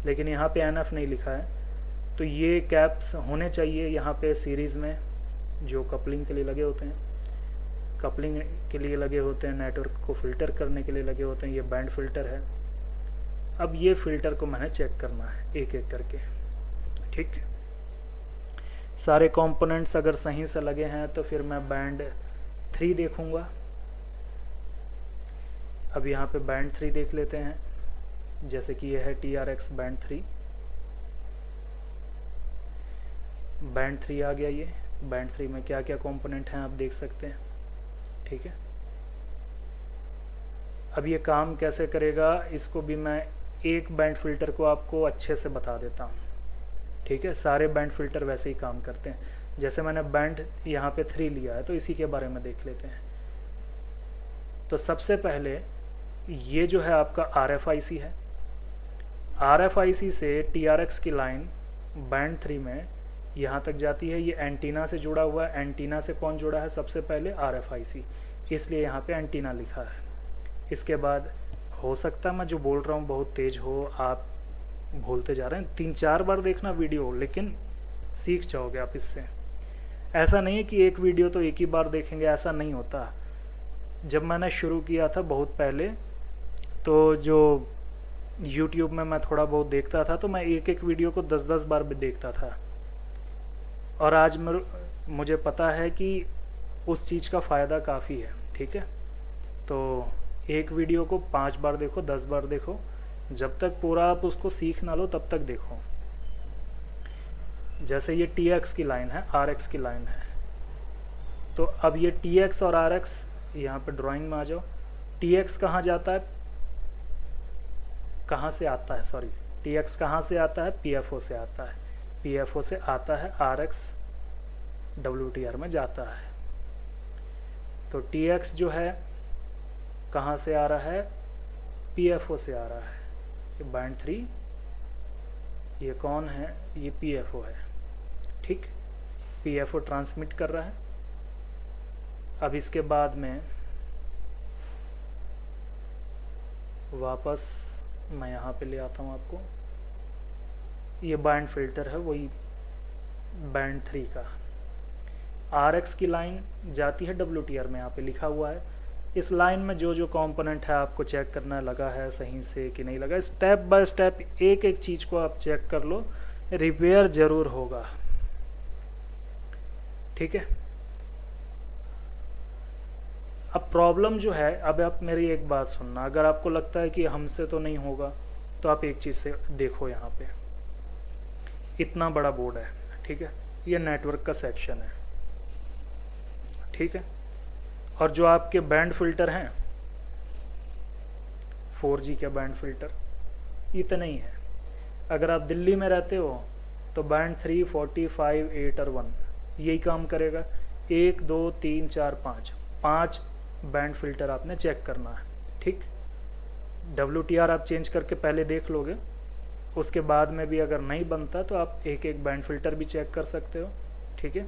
लेकिन यहाँ पे NF नहीं लिखा है तो ये कैप्स होने चाहिए यहाँ पे सीरीज़ में, जो कपलिंग के लिए लगे होते हैं, कपलिंग के लिए लगे होते हैं, नेटवर्क को फ़िल्टर करने के लिए लगे होते हैं। ये बैंड फ़िल्टर है। अब ये फ़िल्टर को मैंने चेक करना है एक एक करके, ठीक। सारे कंपोनेंट्स अगर सही से लगे हैं तो फिर मैं बैंड 3 देखूंगा। अब यहाँ पे बैंड 3 देख लेते हैं। जैसे कि ये है TRX बैंड 3, बैंड 3 आ गया। ये बैंड 3 में क्या क्या कंपोनेंट हैं आप देख सकते हैं, ठीक है। अब ये काम कैसे करेगा इसको भी मैं एक बैंड फ़िल्टर को आपको अच्छे से बता देता हूँ, ठीक है। सारे बैंड फ़िल्टर वैसे ही काम करते हैं। जैसे मैंने बैंड यहाँ पे 3 लिया है तो इसी के बारे में देख लेते हैं। तो सबसे पहले ये जो है आपका RFIC है। RFIC से TRX की लाइन बैंड 3 में यहाँ तक जाती है। ये एंटीना से जुड़ा हुआ है। एंटीना से कौन जुड़ा है? सबसे पहले RFIC, इसलिए यहाँ पे एंटीना लिखा है। इसके बाद हो सकता है मैं जो बोल रहा हूँ बहुत तेज़ हो, आप भूलते जा रहे हैं। 3-4 बार देखना वीडियो, लेकिन सीख जाओगे आप इससे। ऐसा नहीं है कि एक वीडियो तो एक ही बार देखेंगे, ऐसा नहीं होता। जब मैंने शुरू किया था बहुत पहले, तो जो YouTube में मैं थोड़ा बहुत देखता था तो मैं एक एक वीडियो को 10-10 बार भी देखता था। और आज मुझे पता है कि उस चीज़ का फ़ायदा काफ़ी है, ठीक है। तो एक वीडियो को 5 बार देखो, 10 बार देखो, जब तक पूरा आप उसको सीख ना लो तब तक देखो। जैसे ये TX की लाइन है, RX की लाइन है, तो अब ये TX और RX यहाँ पे ड्राइंग में आ जाओ। TX कहाँ जाता है, कहाँ से आता है, सॉरी, TX कहाँ से आता है? PFO से आता है। PFO से आता है, RX WTR में जाता है। तो TX जो है कहाँ से आ रहा है? PFO से आ रहा है। ये बैंड 3, ये कौन है? ये PFO है, ठीक। PFO ट्रांसमिट कर रहा है। अब इसके बाद में वापस मैं यहाँ पे ले आता हूँ आपको। ये बैंड फ़िल्टर है, वही बैंड 3 का। RX की लाइन जाती है WTR में, यहाँ पे लिखा हुआ है। इस लाइन में जो जो कंपोनेंट है आपको चेक करना लगा है सही से कि नहीं लगा। स्टेप बाय स्टेप एक एक चीज़ को आप चेक कर लो, रिपेयर जरूर होगा। ठीक है। अब प्रॉब्लम जो है, अब आप मेरी एक बात सुनना, अगर आपको लगता है कि हमसे तो नहीं होगा तो आप एक चीज़ से देखो, यहाँ पे इतना बड़ा बोर्ड है, ठीक है, ये नेटवर्क का सेक्शन है, ठीक है, और जो आपके बैंड फिल्टर हैं 4G के बैंड फिल्टर इतने ही है। अगर आप दिल्ली में रहते हो तो बैंड 3, 45, 8 और 1 यही काम करेगा। 1, 2, 3, 4, 5 बैंड फिल्टर आपने चेक करना है, ठीक। WTR आप चेंज करके पहले देख लोगे, उसके बाद में भी अगर नहीं बनता तो आप एक एक बैंड फिल्टर भी चेक कर सकते हो, ठीक है।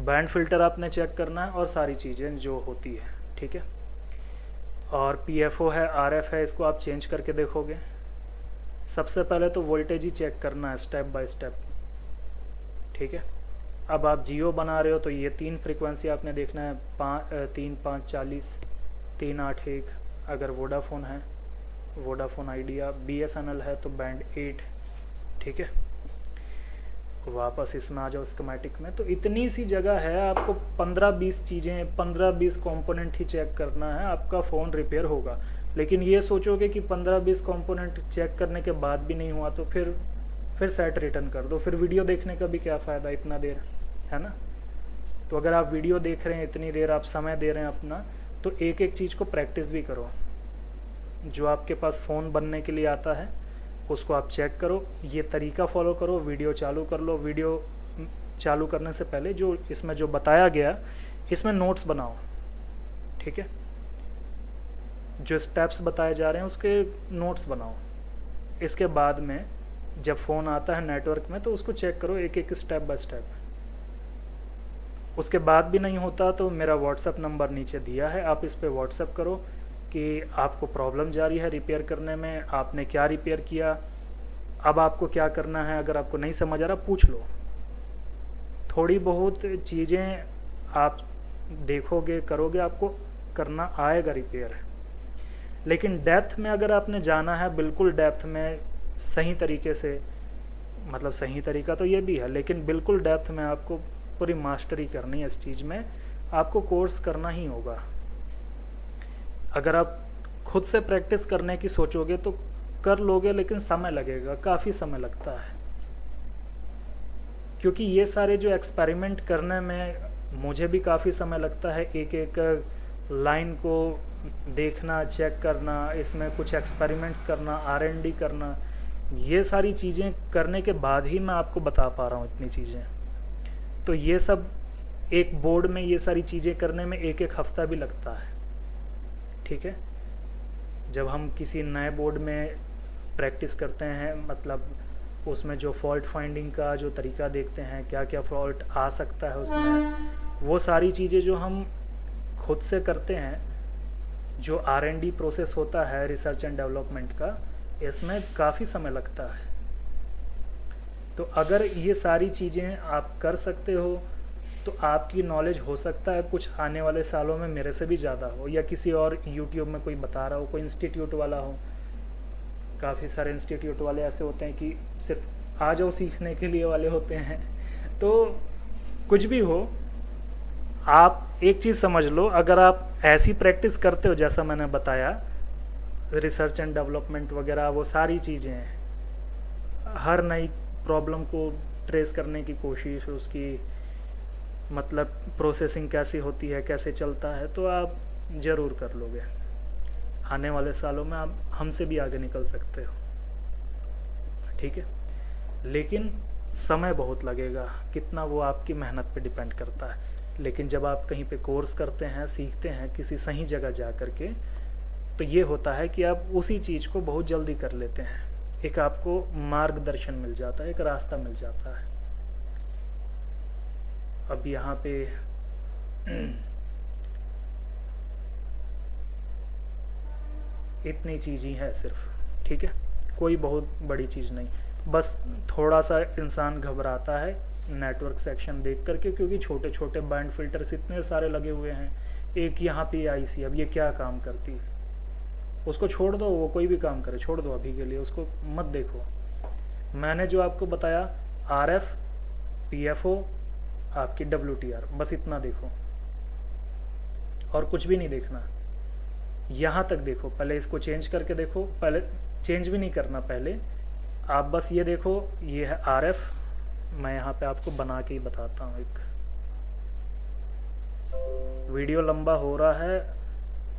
बैंड फिल्टर आपने चेक करना है और सारी चीज़ें जो होती है, ठीक है। और PFO है, RF है, इसको आप चेंज करके देखोगे। सबसे पहले तो वोल्टेज ही चेक करना है स्टेप बाय स्टेप, ठीक है। अब आप जियो बना रहे हो तो ये 3 फ्रीक्वेंसी आपने देखना है, 3, 5, 40, 3, 8, 1। अगर वोडाफोन है, वोडाफोन आइडिया, BSNL है तो बैंड 8, ठीक है। वापस इसमें आ जाओ स्कीमेटिक में, तो इतनी सी जगह है, आपको 15-20 चीज़ें, 15-20 कंपोनेंट ही चेक करना है, आपका फ़ोन रिपेयर होगा। लेकिन ये सोचोगे कि 15-20 कंपोनेंट चेक करने के बाद भी नहीं हुआ तो फिर सेट रिटर्न कर दो, फिर वीडियो देखने का भी क्या फ़ायदा इतना देर, है ना। तो अगर आप वीडियो देख रहे हैं इतनी देर, आप समय दे रहे हैं अपना, तो एक एक चीज़ को प्रैक्टिस भी करो। जो आपके पास फ़ोन बनने के लिए आता है उसको आप चेक करो, ये तरीका फॉलो करो, वीडियो चालू कर लो। वीडियो चालू करने से पहले जो इसमें जो बताया गया, इसमें नोट्स बनाओ, ठीक है। जो स्टेप्स बताए जा रहे हैं उसके नोट्स बनाओ। इसके बाद में जब फ़ोन आता है नेटवर्क में तो उसको चेक करो एक एक स्टेप बाय स्टेप। उसके बाद भी नहीं होता तो मेरा व्हाट्सएप नंबर नीचे दिया है, आप इस पर व्हाट्सएप करो कि आपको प्रॉब्लम जा रही है रिपेयर करने में, आपने क्या रिपेयर किया, अब आपको क्या करना है। अगर आपको नहीं समझ आ रहा पूछ लो, थोड़ी बहुत चीज़ें आप देखोगे करोगे, आपको करना आएगा रिपेयर। लेकिन डेप्थ में अगर आपने जाना है, बिल्कुल डेप्थ में सही तरीके से, मतलब सही तरीका तो ये भी है, लेकिन बिल्कुल डेप्थ में आपको पूरी मास्टरी करनी है इस चीज़ में, आपको कोर्स करना ही होगा। अगर आप खुद से प्रैक्टिस करने की सोचोगे तो कर लोगे, लेकिन समय लगेगा, काफ़ी समय लगता है, क्योंकि ये सारे जो एक्सपेरिमेंट करने में मुझे भी काफ़ी समय लगता है। एक एक लाइन को देखना, चेक करना, इसमें कुछ एक्सपेरिमेंट्स करना, R&D करना, ये सारी चीज़ें करने के बाद ही मैं आपको बता पा रहा हूँ इतनी चीज़ें। तो ये सब एक बोर्ड में ये सारी चीज़ें करने में एक एक हफ्ता भी लगता है, ठीक है। जब हम किसी नए बोर्ड में प्रैक्टिस करते हैं, मतलब उसमें जो फॉल्ट फाइंडिंग का जो तरीका देखते हैं, क्या क्या फॉल्ट आ सकता है उसमें, वो सारी चीज़ें जो हम खुद से करते हैं, जो R&D प्रोसेस होता है रिसर्च एंड डेवलपमेंट का, इसमें काफ़ी समय लगता है। तो अगर ये सारी चीज़ें आप कर सकते हो तो आपकी नॉलेज हो सकता है कुछ आने वाले सालों में मेरे से भी ज़्यादा हो, या किसी और YouTube में कोई बता रहा हो, कोई इंस्टीट्यूट वाला हो। काफ़ी सारे इंस्टीट्यूट वाले ऐसे होते हैं कि सिर्फ आ जाओ सीखने के लिए वाले होते हैं। तो कुछ भी हो, आप एक चीज़ समझ लो, अगर आप ऐसी प्रैक्टिस करते हो जैसा मैंने बताया, रिसर्च एंड डेवलपमेंट वगैरह, वो सारी चीज़ें, हर नई प्रॉब्लम को ट्रेस करने की कोशिश, उसकी मतलब प्रोसेसिंग कैसी होती है, कैसे चलता है, तो आप ज़रूर कर लोगे। आने वाले सालों में आप हमसे भी आगे निकल सकते हो, ठीक है। लेकिन समय बहुत लगेगा, कितना वो आपकी मेहनत पे डिपेंड करता है। लेकिन जब आप कहीं पे कोर्स करते हैं, सीखते हैं किसी सही जगह जा कर के, तो ये होता है कि आप उसी चीज़ को बहुत जल्दी कर लेते हैं। एक आपको मार्गदर्शन मिल जाता है, एक रास्ता मिल जाता है। अब यहाँ पे इतनी चीज़ ही है सिर्फ, ठीक है, कोई बहुत बड़ी चीज़ नहीं। बस थोड़ा सा इंसान घबराता है नेटवर्क सेक्शन देख करके, क्योंकि छोटे छोटे बैंड फिल्टर्स इतने सारे लगे हुए हैं। एक यहाँ पे आईसी, अब ये क्या काम करती है उसको छोड़ दो, वो कोई भी काम करे छोड़ दो अभी के लिए, उसको मत देखो। मैंने जो आपको बताया RF, PFO, आपकी WTR, बस इतना देखो और कुछ भी नहीं देखना। यहाँ तक देखो, पहले इसको चेंज करके देखो, पहले चेंज भी नहीं करना, पहले आप बस ये देखो, ये है RF। मैं यहाँ पे आपको बना के ही बताता हूँ। एक वीडियो लंबा हो रहा है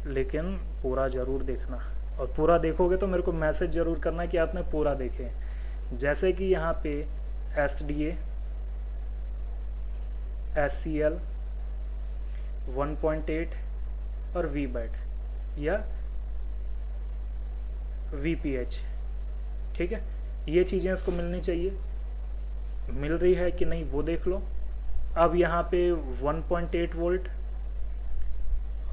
लेकिन पूरा ज़रूर देखना, और पूरा देखोगे तो मेरे को मैसेज ज़रूर करना कि आपने पूरा देखे। जैसे कि यहाँ पे SDA, SCL 1.8 और VBAT या VPH, ठीक है, ये चीज़ें इसको मिलनी चाहिए। मिल रही है कि नहीं वो देख लो। अब यहाँ पे 1.8 वोल्ट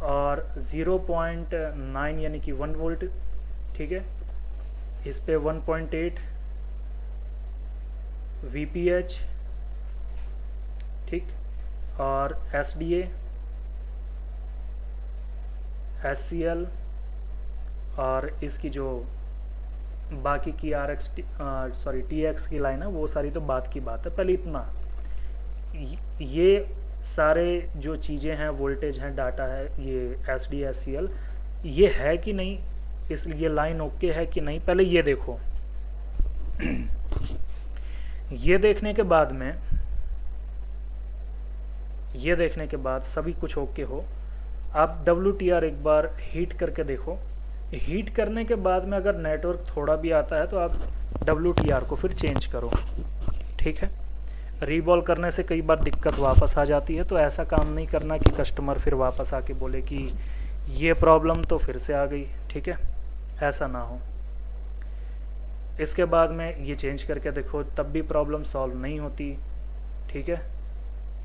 और 0.9 यानी कि 1 वोल्ट, ठीक है, इस पे 1.8 VPH, ठीक, और SDA, SCL और इसकी जो बाकी की TX की लाइन है वो सारी तो बात की बात है। पहले इतना, ये सारे जो चीज़ें हैं, वोल्टेज हैं, डाटा है, ये SDA SCL ये है कि नहीं, इसलिए लाइन ओके है कि नहीं, पहले ये देखो। ये देखने के बाद में, ये देखने के बाद सभी कुछ ओके हो, आप WTR एक बार हीट करके देखो। हीट करने के बाद में अगर नेटवर्क थोड़ा भी आता है तो आप WTR को फिर चेंज करो, ठीक है। रीबॉल करने से कई बार दिक्कत वापस आ जाती है, तो ऐसा काम नहीं करना कि कस्टमर फिर वापस आके बोले कि ये प्रॉब्लम तो फिर से आ गई, ठीक है, ऐसा ना हो। इसके बाद में ये चेंज करके देखो, तब भी प्रॉब्लम सॉल्व नहीं होती, ठीक है।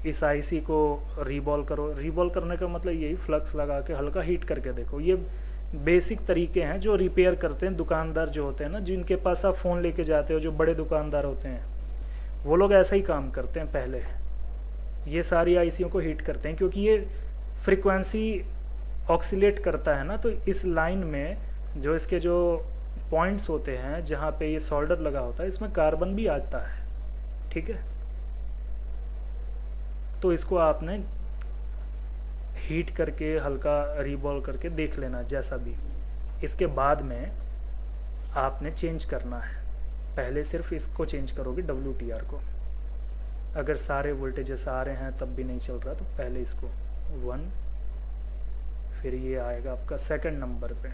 इस आईसी को रीबॉल करो। रीबॉल करने का मतलब यही, फ्लक्स लगा के हल्का हीट करके देखो। ये बेसिक तरीके हैं जो रिपेयर करते हैं दुकानदार जो होते हैं ना, जिनके पास आप फ़ोन लेके जाते हो, जो बड़े दुकानदार होते हैं, वो लोग ऐसा ही काम करते हैं। पहले ये सारी आईसीयों को हीट करते हैं, क्योंकि ये फ्रीक्वेंसी ऑक्सीलेट करता है ना, तो इस लाइन में जो इसके जो पॉइंट्स होते हैं जहाँ पे ये सोल्डर लगा होता है, इसमें कार्बन भी आता है, ठीक है। तो इसको आपने हीट करके हल्का रीबॉल करके देख लेना जैसा भी। इसके बाद में आपने चेंज करना है, पहले सिर्फ इसको चेंज करोगे WTR को। अगर सारे वोल्टेजेस आ रहे हैं तब भी नहीं चल रहा तो पहले इसको 1, फिर ये आएगा आपका सेकंड नंबर पे,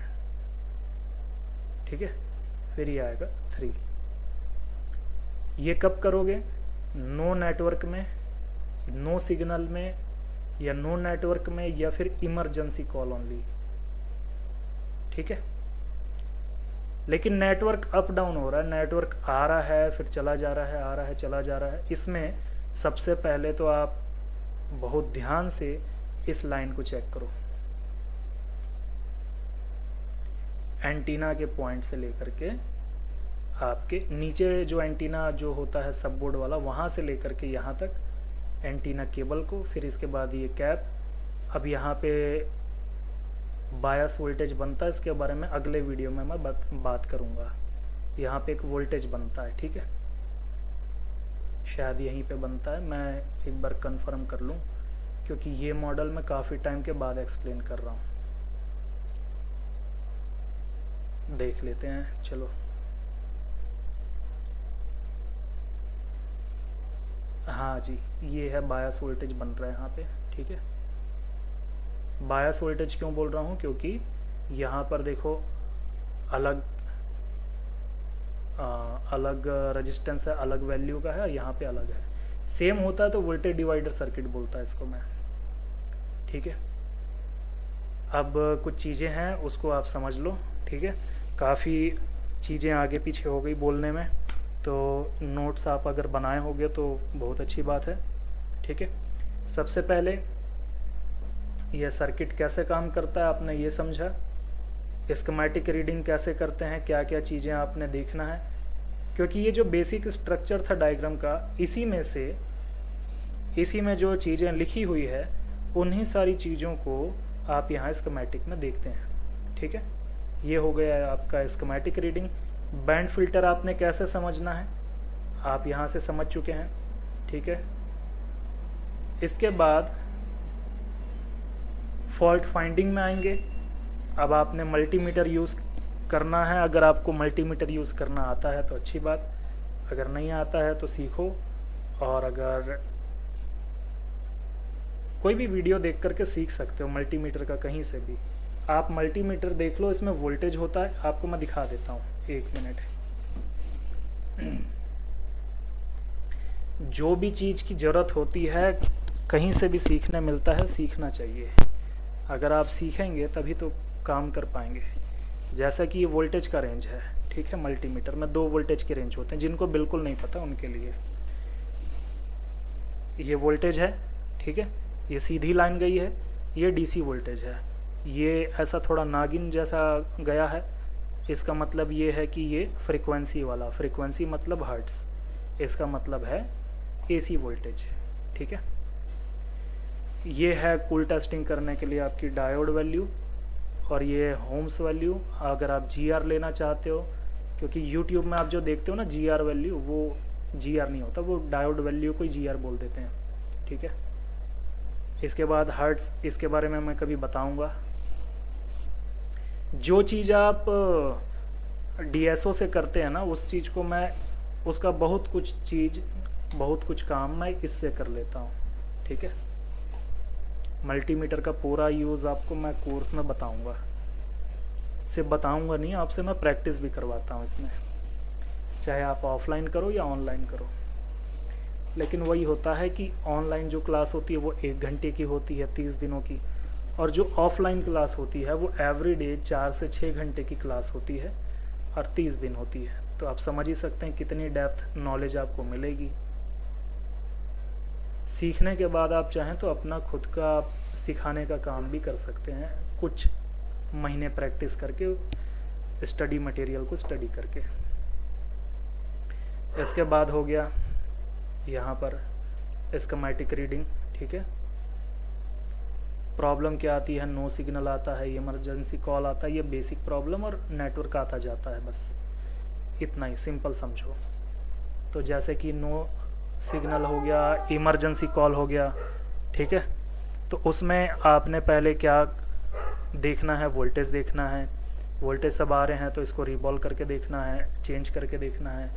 ठीक है, फिर ये आएगा 3। ये कब करोगे? नो नेटवर्क में, नो सिग्नल में, या नो नेटवर्क में, या फिर इमरजेंसी कॉल ओनली, ठीक है। लेकिन नेटवर्क अप डाउन हो रहा है, नेटवर्क आ रहा है फिर चला जा रहा है, आ रहा है चला जा रहा है। इसमें सबसे पहले तो आप बहुत ध्यान से इस लाइन को चेक करो, एंटीना के पॉइंट से लेकर के आपके नीचे जो एंटीना जो होता है सब बोर्ड वाला, वहाँ से लेकर के यहाँ तक एंटीना केबल को, फिर इसके बाद ये कैप। अब यहाँ पे बायस वोल्टेज बनता है, इसके बारे में अगले वीडियो में मैं बात करूँगा। यहाँ पे एक वोल्टेज बनता है, ठीक है, शायद यहीं पे बनता है, मैं एक बार कंफर्म कर लूँ, क्योंकि ये मॉडल मैं काफ़ी टाइम के बाद एक्सप्लेन कर रहा हूँ। देख लेते हैं, चलो। हाँ जी, ये है बायस वोल्टेज बन रहा है यहाँ पे, ठीक है। बायस वोल्टेज क्यों बोल रहा हूँ? क्योंकि यहाँ पर देखो अलग अलग रेजिस्टेंस है, अलग वैल्यू का है, यहाँ पे अलग है। सेम होता है तो वोल्टेज डिवाइडर सर्किट बोलता है इसको मैं, ठीक है। अब कुछ चीज़ें हैं उसको आप समझ लो, ठीक है। काफ़ी चीज़ें आगे पीछे हो गई बोलने में, तो नोट्स आप अगर बनाए होंगे तो बहुत अच्छी बात है, ठीक है। सबसे पहले यह सर्किट कैसे काम करता है आपने ये समझा, स्कीमेटिक रीडिंग कैसे करते हैं, क्या क्या चीज़ें आपने देखना है, क्योंकि ये जो बेसिक स्ट्रक्चर था डायग्राम का, इसी में से इसी में जो चीज़ें लिखी हुई है उन्हीं सारी चीज़ों को आप यहाँ स्कीमेटिक में देखते हैं। ठीक है, ये हो गया आपका स्कीमेटिक रीडिंग। बैंड फिल्टर आपने कैसे समझना है आप यहाँ से समझ चुके हैं। ठीक है, इसके बाद फॉल्ट फाइंडिंग में आएंगे। अब आपने मल्टीमीटर यूज़ करना है। अगर आपको मल्टीमीटर यूज़ करना आता है तो अच्छी बात, अगर नहीं आता है तो सीखो। और अगर कोई भी वीडियो देख करके सीख सकते हो मल्टीमीटर का, कहीं से भी आप मल्टीमीटर देख लो, इसमें वोल्टेज होता है, आपको मैं दिखा देता हूँ, 1 मिनट। जो भी चीज़ की ज़रूरत होती है कहीं से भी सीखने मिलता है, सीखना चाहिए। अगर आप सीखेंगे तभी तो काम कर पाएंगे। जैसा कि ये वोल्टेज का रेंज है, ठीक है, मल्टीमीटर में 2 वोल्टेज के रेंज होते हैं, जिनको बिल्कुल नहीं पता उनके लिए। ये वोल्टेज है, ठीक है, ये सीधी लाइन गई है, ये डीसी वोल्टेज है। ये ऐसा थोड़ा नागिन जैसा गया है, इसका मतलब ये है कि ये फ्रीक्वेंसी वाला, फ्रीक्वेंसी मतलब हर्ट्स, इसका मतलब है एसी वोल्टेज। ठीक है, ये है कूल टेस्टिंग करने के लिए आपकी डायोड वैल्यू, और ये होम्स वैल्यू। अगर आप जीआर लेना चाहते हो, क्योंकि यूट्यूब में आप जो देखते हो ना जीआर वैल्यू, वो जीआर नहीं होता, वो डायोड वैल्यू को ही जीआर बोल देते हैं। ठीक है, इसके बाद हर्ट्स, इसके बारे में मैं कभी बताऊंगा। जो चीज़ आप डीएसओ से करते हैं ना, उस चीज़ को मैं, उसका बहुत कुछ काम मैं इससे कर लेता हूँ। ठीक है, मल्टीमीटर का पूरा यूज़ आपको मैं कोर्स में बताऊंगा, सिर्फ बताऊंगा नहीं, आपसे मैं प्रैक्टिस भी करवाता हूँ इसमें, चाहे आप ऑफलाइन करो या ऑनलाइन करो। लेकिन वही होता है कि ऑनलाइन जो क्लास होती है वो 1 घंटे की होती है 30 दिनों की, और जो ऑफलाइन क्लास होती है वो एवरीडे 4 से 6 घंटे की क्लास होती है और 30 दिन होती है। तो आप समझ ही सकते हैं कितनी डेप्थ नॉलेज आपको मिलेगी। सीखने के बाद आप चाहें तो अपना खुद का सिखाने का काम भी कर सकते हैं, कुछ महीने प्रैक्टिस करके, स्टडी मटेरियल को स्टडी करके। इसके बाद हो गया यहाँ पर स्कीमेटिक रीडिंग। ठीक है, प्रॉब्लम क्या आती है, नो सिग्नल आता है, इमरजेंसी कॉल आता है, ये बेसिक प्रॉब्लम, और नेटवर्क आता जाता है, बस इतना ही, सिंपल समझो। तो जैसे कि नो सिग्नल हो गया, इमरजेंसी कॉल हो गया, ठीक है, तो उसमें आपने पहले क्या देखना है, वोल्टेज देखना है। वोल्टेज सब आ रहे हैं तो इसको रिवॉल्व करके देखना है, चेंज करके देखना है,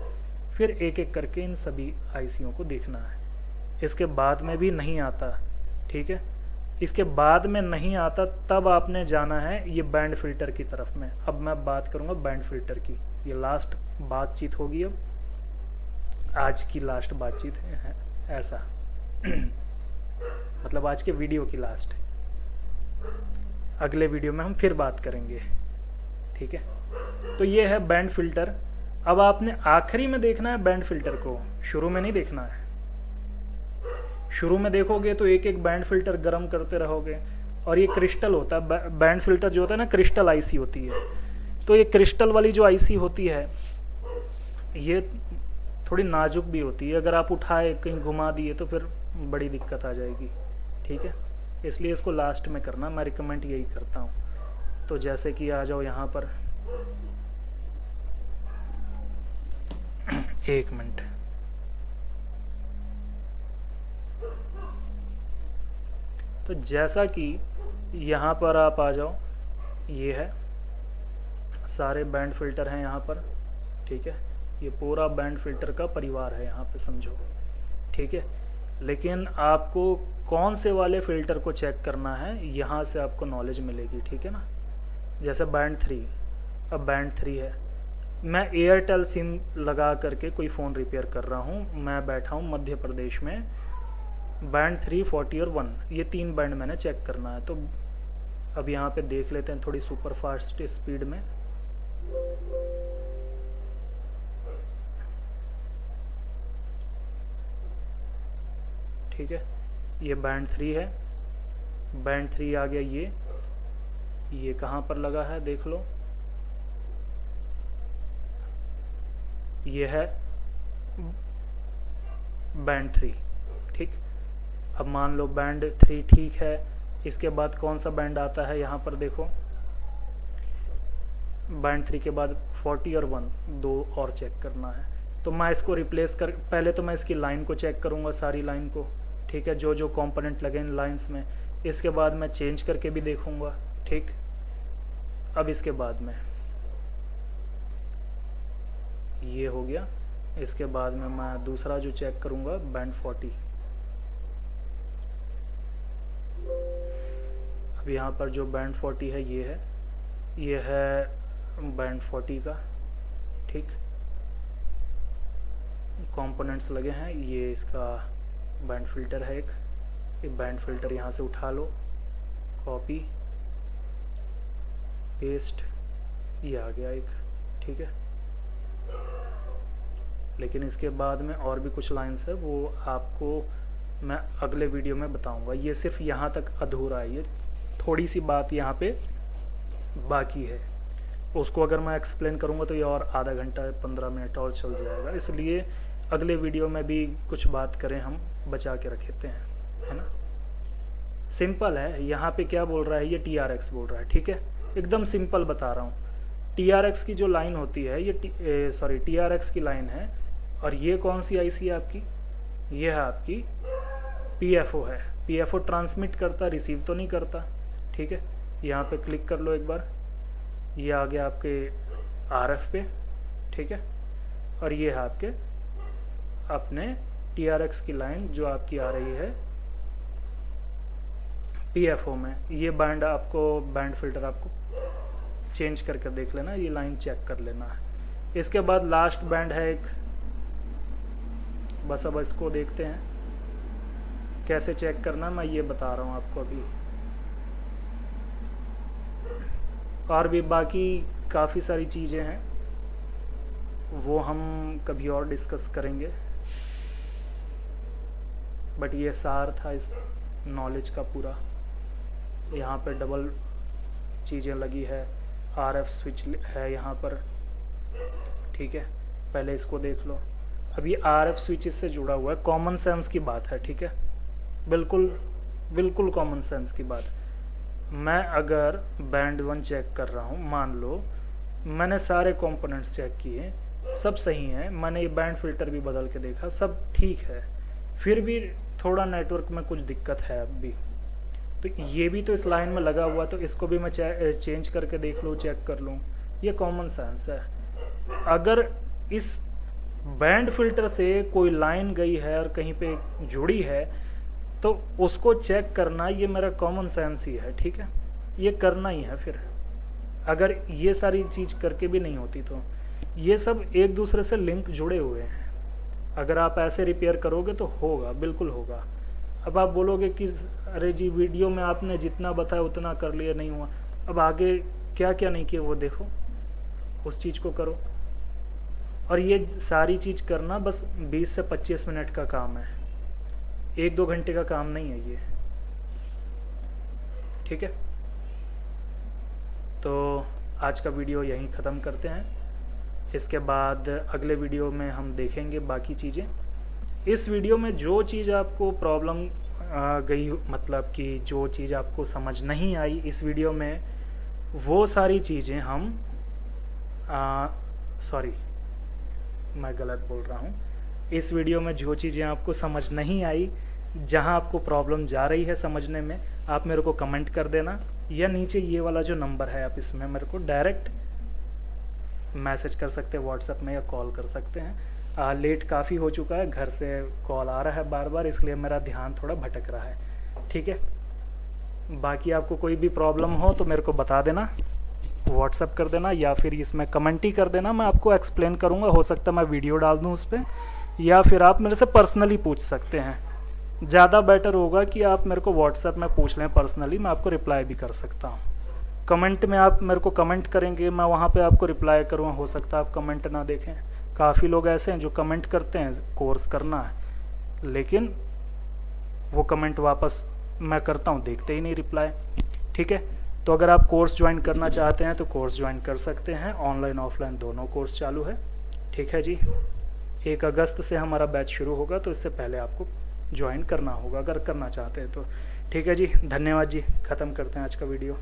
फिर एक एक करके इन सभी आईसीओ को देखना है। इसके बाद में भी नहीं आता, ठीक है, इसके बाद में नहीं आता, तब आपने जाना है ये बैंड फिल्टर की तरफ में। अब मैं बात करूंगा बैंड फिल्टर की, ये लास्ट बातचीत होगी, अब आज की लास्ट बातचीत है ऐसा मतलब आज के वीडियो की लास्ट। अगले वीडियो में हम फिर बात करेंगे, ठीक है। तो ये है बैंड फिल्टर। अब आपने आखिरी में देखना है बैंड फिल्टर को, शुरू में नहीं देखना है। शुरू में देखोगे तो एक एक बैंड फिल्टर गर्म करते रहोगे, और ये क्रिस्टल होता है बैंड फिल्टर जो होता है ना, क्रिस्टल आईसी होती है। तो ये क्रिस्टल वाली जो आईसी होती है ये थोड़ी नाजुक भी होती है, अगर आप उठाए कहीं घुमा दिए तो फिर बड़ी दिक्कत आ जाएगी, ठीक है। इसलिए इसको लास्ट में करना, मैं रिकमेंड यही करता हूँ। तो जैसे कि आ जाओ यहाँ पर, 1 मिनट, तो जैसा कि यहाँ पर आप आ जाओ, ये है सारे बैंड फिल्टर हैं यहाँ पर, ठीक है। ये पूरा बैंड फिल्टर का परिवार है यहाँ पे, समझो, ठीक है। लेकिन आपको कौन से वाले फ़िल्टर को चेक करना है, यहाँ से आपको नॉलेज मिलेगी, ठीक है ना। जैसे बैंड 3, अब बैंड 3 है, मैं एयरटेल सिम लगा करके कोई फ़ोन रिपेयर कर रहा हूँ, मैं बैठा हूँ मध्य प्रदेश में, बैंड 3, 40 और 1, ये 3 बैंड मैंने चेक करना है। तो अब यहाँ पे देख लेते हैं थोड़ी सुपर फास्ट स्पीड में। ठीक है, ये बैंड 3 है, बैंड 3 आ गया, ये कहाँ पर लगा है देख लो, ये है बैंड 3, ठीक। अब मान लो बैंड 3 ठीक है, इसके बाद कौन सा बैंड आता है यहाँ पर देखो, बैंड 3 के बाद 40 और 1 दो और चेक करना है। तो मैं इसको रिप्लेस कर, पहले तो मैं इसकी लाइन को चेक करूँगा, सारी लाइन को, ठीक है, जो जो कंपोनेंट लगे इन लाइंस में। इसके बाद मैं चेंज करके भी देखूँगा, ठीक। अब इसके बाद में ये हो गया, इसके बाद में मैं दूसरा जो चेक करूँगा बैंड 40। अब यहाँ पर जो बैंड 40 है ये है बैंड 40 का, ठीक। कंपोनेंट्स लगे हैं, ये इसका बैंड फिल्टर है एक, ये बैंड फिल्टर यहाँ से उठा लो, कॉपी पेस्ट, ये आ गया एक, ठीक है। लेकिन इसके बाद में और भी कुछ लाइंस है, वो आपको मैं अगले वीडियो में बताऊंगा। ये सिर्फ यहाँ तक अधूरा है, ये थोड़ी सी बात यहाँ पे बाकी है, उसको अगर मैं एक्सप्लेन करूँगा तो ये और आधा घंटा 15 मिनट और चल जाएगा। इसलिए अगले वीडियो में भी कुछ बात करें, हम बचा के रखते हैं, है ना। सिंपल है, यहाँ पे क्या बोल रहा है, ये TRX बोल रहा है, ठीक है। एकदम सिंपल बता रहा हूँ। TRX की जो लाइन होती है ये TRX की लाइन है, और ये कौन सी IC है आपकी, ये है आपकी PFO है। PFO ट्रांसमिट करता, रिसीव तो नहीं करता, ठीक है। यहाँ पे क्लिक कर लो एक बार, ये आ गया आपके RF पे, ठीक है। और ये है आपके अपने TRX की लाइन जो आपकी आ रही है PFO में। ये बैंड आपको, बैंड फिल्टर आपको चेंज करके देख लेना, ये लाइन चेक कर लेना है। इसके बाद लास्ट बैंड है एक, बस अब इसको देखते हैं कैसे चेक करना, मैं ये बता रहा हूँ आपको अभी। और भी बाकी काफ़ी सारी चीज़ें हैं, वो हम कभी और डिस्कस करेंगे, बट ये सार था इस नॉलेज का पूरा। यहाँ पे डबल चीज़ें लगी है, RF स्विच है यहाँ पर, ठीक है। पहले इसको देख लो, अभी RF स्विचेस से जुड़ा हुआ है, कॉमन सेंस की बात है, ठीक है, बिल्कुल कॉमन सेंस की बात। मैं अगर बैंड 1 चेक कर रहा हूँ, मान लो मैंने सारे कंपोनेंट्स चेक किए, सब सही हैं, मैंने ये बैंड फिल्टर भी बदल के देखा, सब ठीक है, फिर भी थोड़ा नेटवर्क में कुछ दिक्कत है अब भी, तो ये भी तो इस लाइन में लगा हुआ, तो इसको भी मैं चेंज करके देख लूँ, चेक कर लूँ, ये कॉमन सेंस है। अगर इस बैंड फिल्टर से कोई लाइन गई है और कहीं पे जुड़ी है, तो उसको चेक करना ये मेरा कॉमन सेंस ही है, ठीक है, ये करना ही है। फिर अगर ये सारी चीज़ करके भी नहीं होती, तो ये सब एक दूसरे से लिंक जुड़े हुए हैं। अगर आप ऐसे रिपेयर करोगे तो होगा, बिल्कुल होगा। अब आप बोलोगे कि अरे जी वीडियो में आपने जितना बताया उतना कर लिया, नहीं हुआ, अब आगे क्या क्या नहीं किया वो देखो, उस चीज़ को करो। और ये सारी चीज़ करना बस 20 से 25 मिनट का काम है, 1-2 घंटे का काम नहीं है ये, ठीक है। तो आज का वीडियो यहीं ख़त्म करते हैं, इसके बाद अगले वीडियो में हम देखेंगे बाकी चीज़ें। इस वीडियो में जो चीज़ आपको प्रॉब्लम गई, मतलब कि जो चीज़ आपको समझ नहीं आई इस वीडियो में, वो सारी चीज़ें हम सॉरी मैं गलत बोल रहा हूँ। इस वीडियो में जो चीज़ें आपको समझ नहीं आई, जहाँ आपको प्रॉब्लम जा रही है समझने में, आप मेरे को कमेंट कर देना, या नीचे ये वाला जो नंबर है आप इसमें मेरे को डायरेक्ट मैसेज कर सकते हैं व्हाट्सएप में, या कॉल कर सकते हैं। लेट काफ़ी हो चुका है, घर से कॉल आ रहा है बार बार, इसलिए मेरा ध्यान थोड़ा भटक रहा है, ठीक है। बाकी आपको कोई भी प्रॉब्लम हो तो मेरे को बता देना, व्हाट्सएप कर देना, या फिर इसमें कमेंट ही कर देना, मैं आपको एक्सप्लेन करूँगा। हो सकता है मैं वीडियो डाल दूँ उस पर, या फिर आप मेरे से पर्सनली पूछ सकते हैं। ज़्यादा बेटर होगा कि आप मेरे को व्हाट्सएप में पूछ लें पर्सनली, मैं आपको रिप्लाई भी कर सकता हूँ। कमेंट में आप मेरे को कमेंट करेंगे, मैं वहाँ पे आपको रिप्लाई करूँगा, हो सकता है आप कमेंट ना देखें। काफ़ी लोग ऐसे हैं जो कमेंट करते हैं, कोर्स करना है, लेकिन वो कमेंट वापस मैं करता हूँ, देखते ही नहीं रिप्लाई, ठीक है। तो अगर आप कोर्स ज्वाइन करना चाहते हैं तो कोर्स ज्वाइन कर सकते हैं, ऑनलाइन ऑफलाइन दोनों कोर्स चालू है, ठीक है जी। 1 अगस्त से हमारा बैच शुरू होगा, तो इससे पहले आपको ज्वाइन करना होगा अगर करना चाहते हैं तो। ठीक है जी, धन्यवाद जी, ख़त्म करते हैं आज का वीडियो।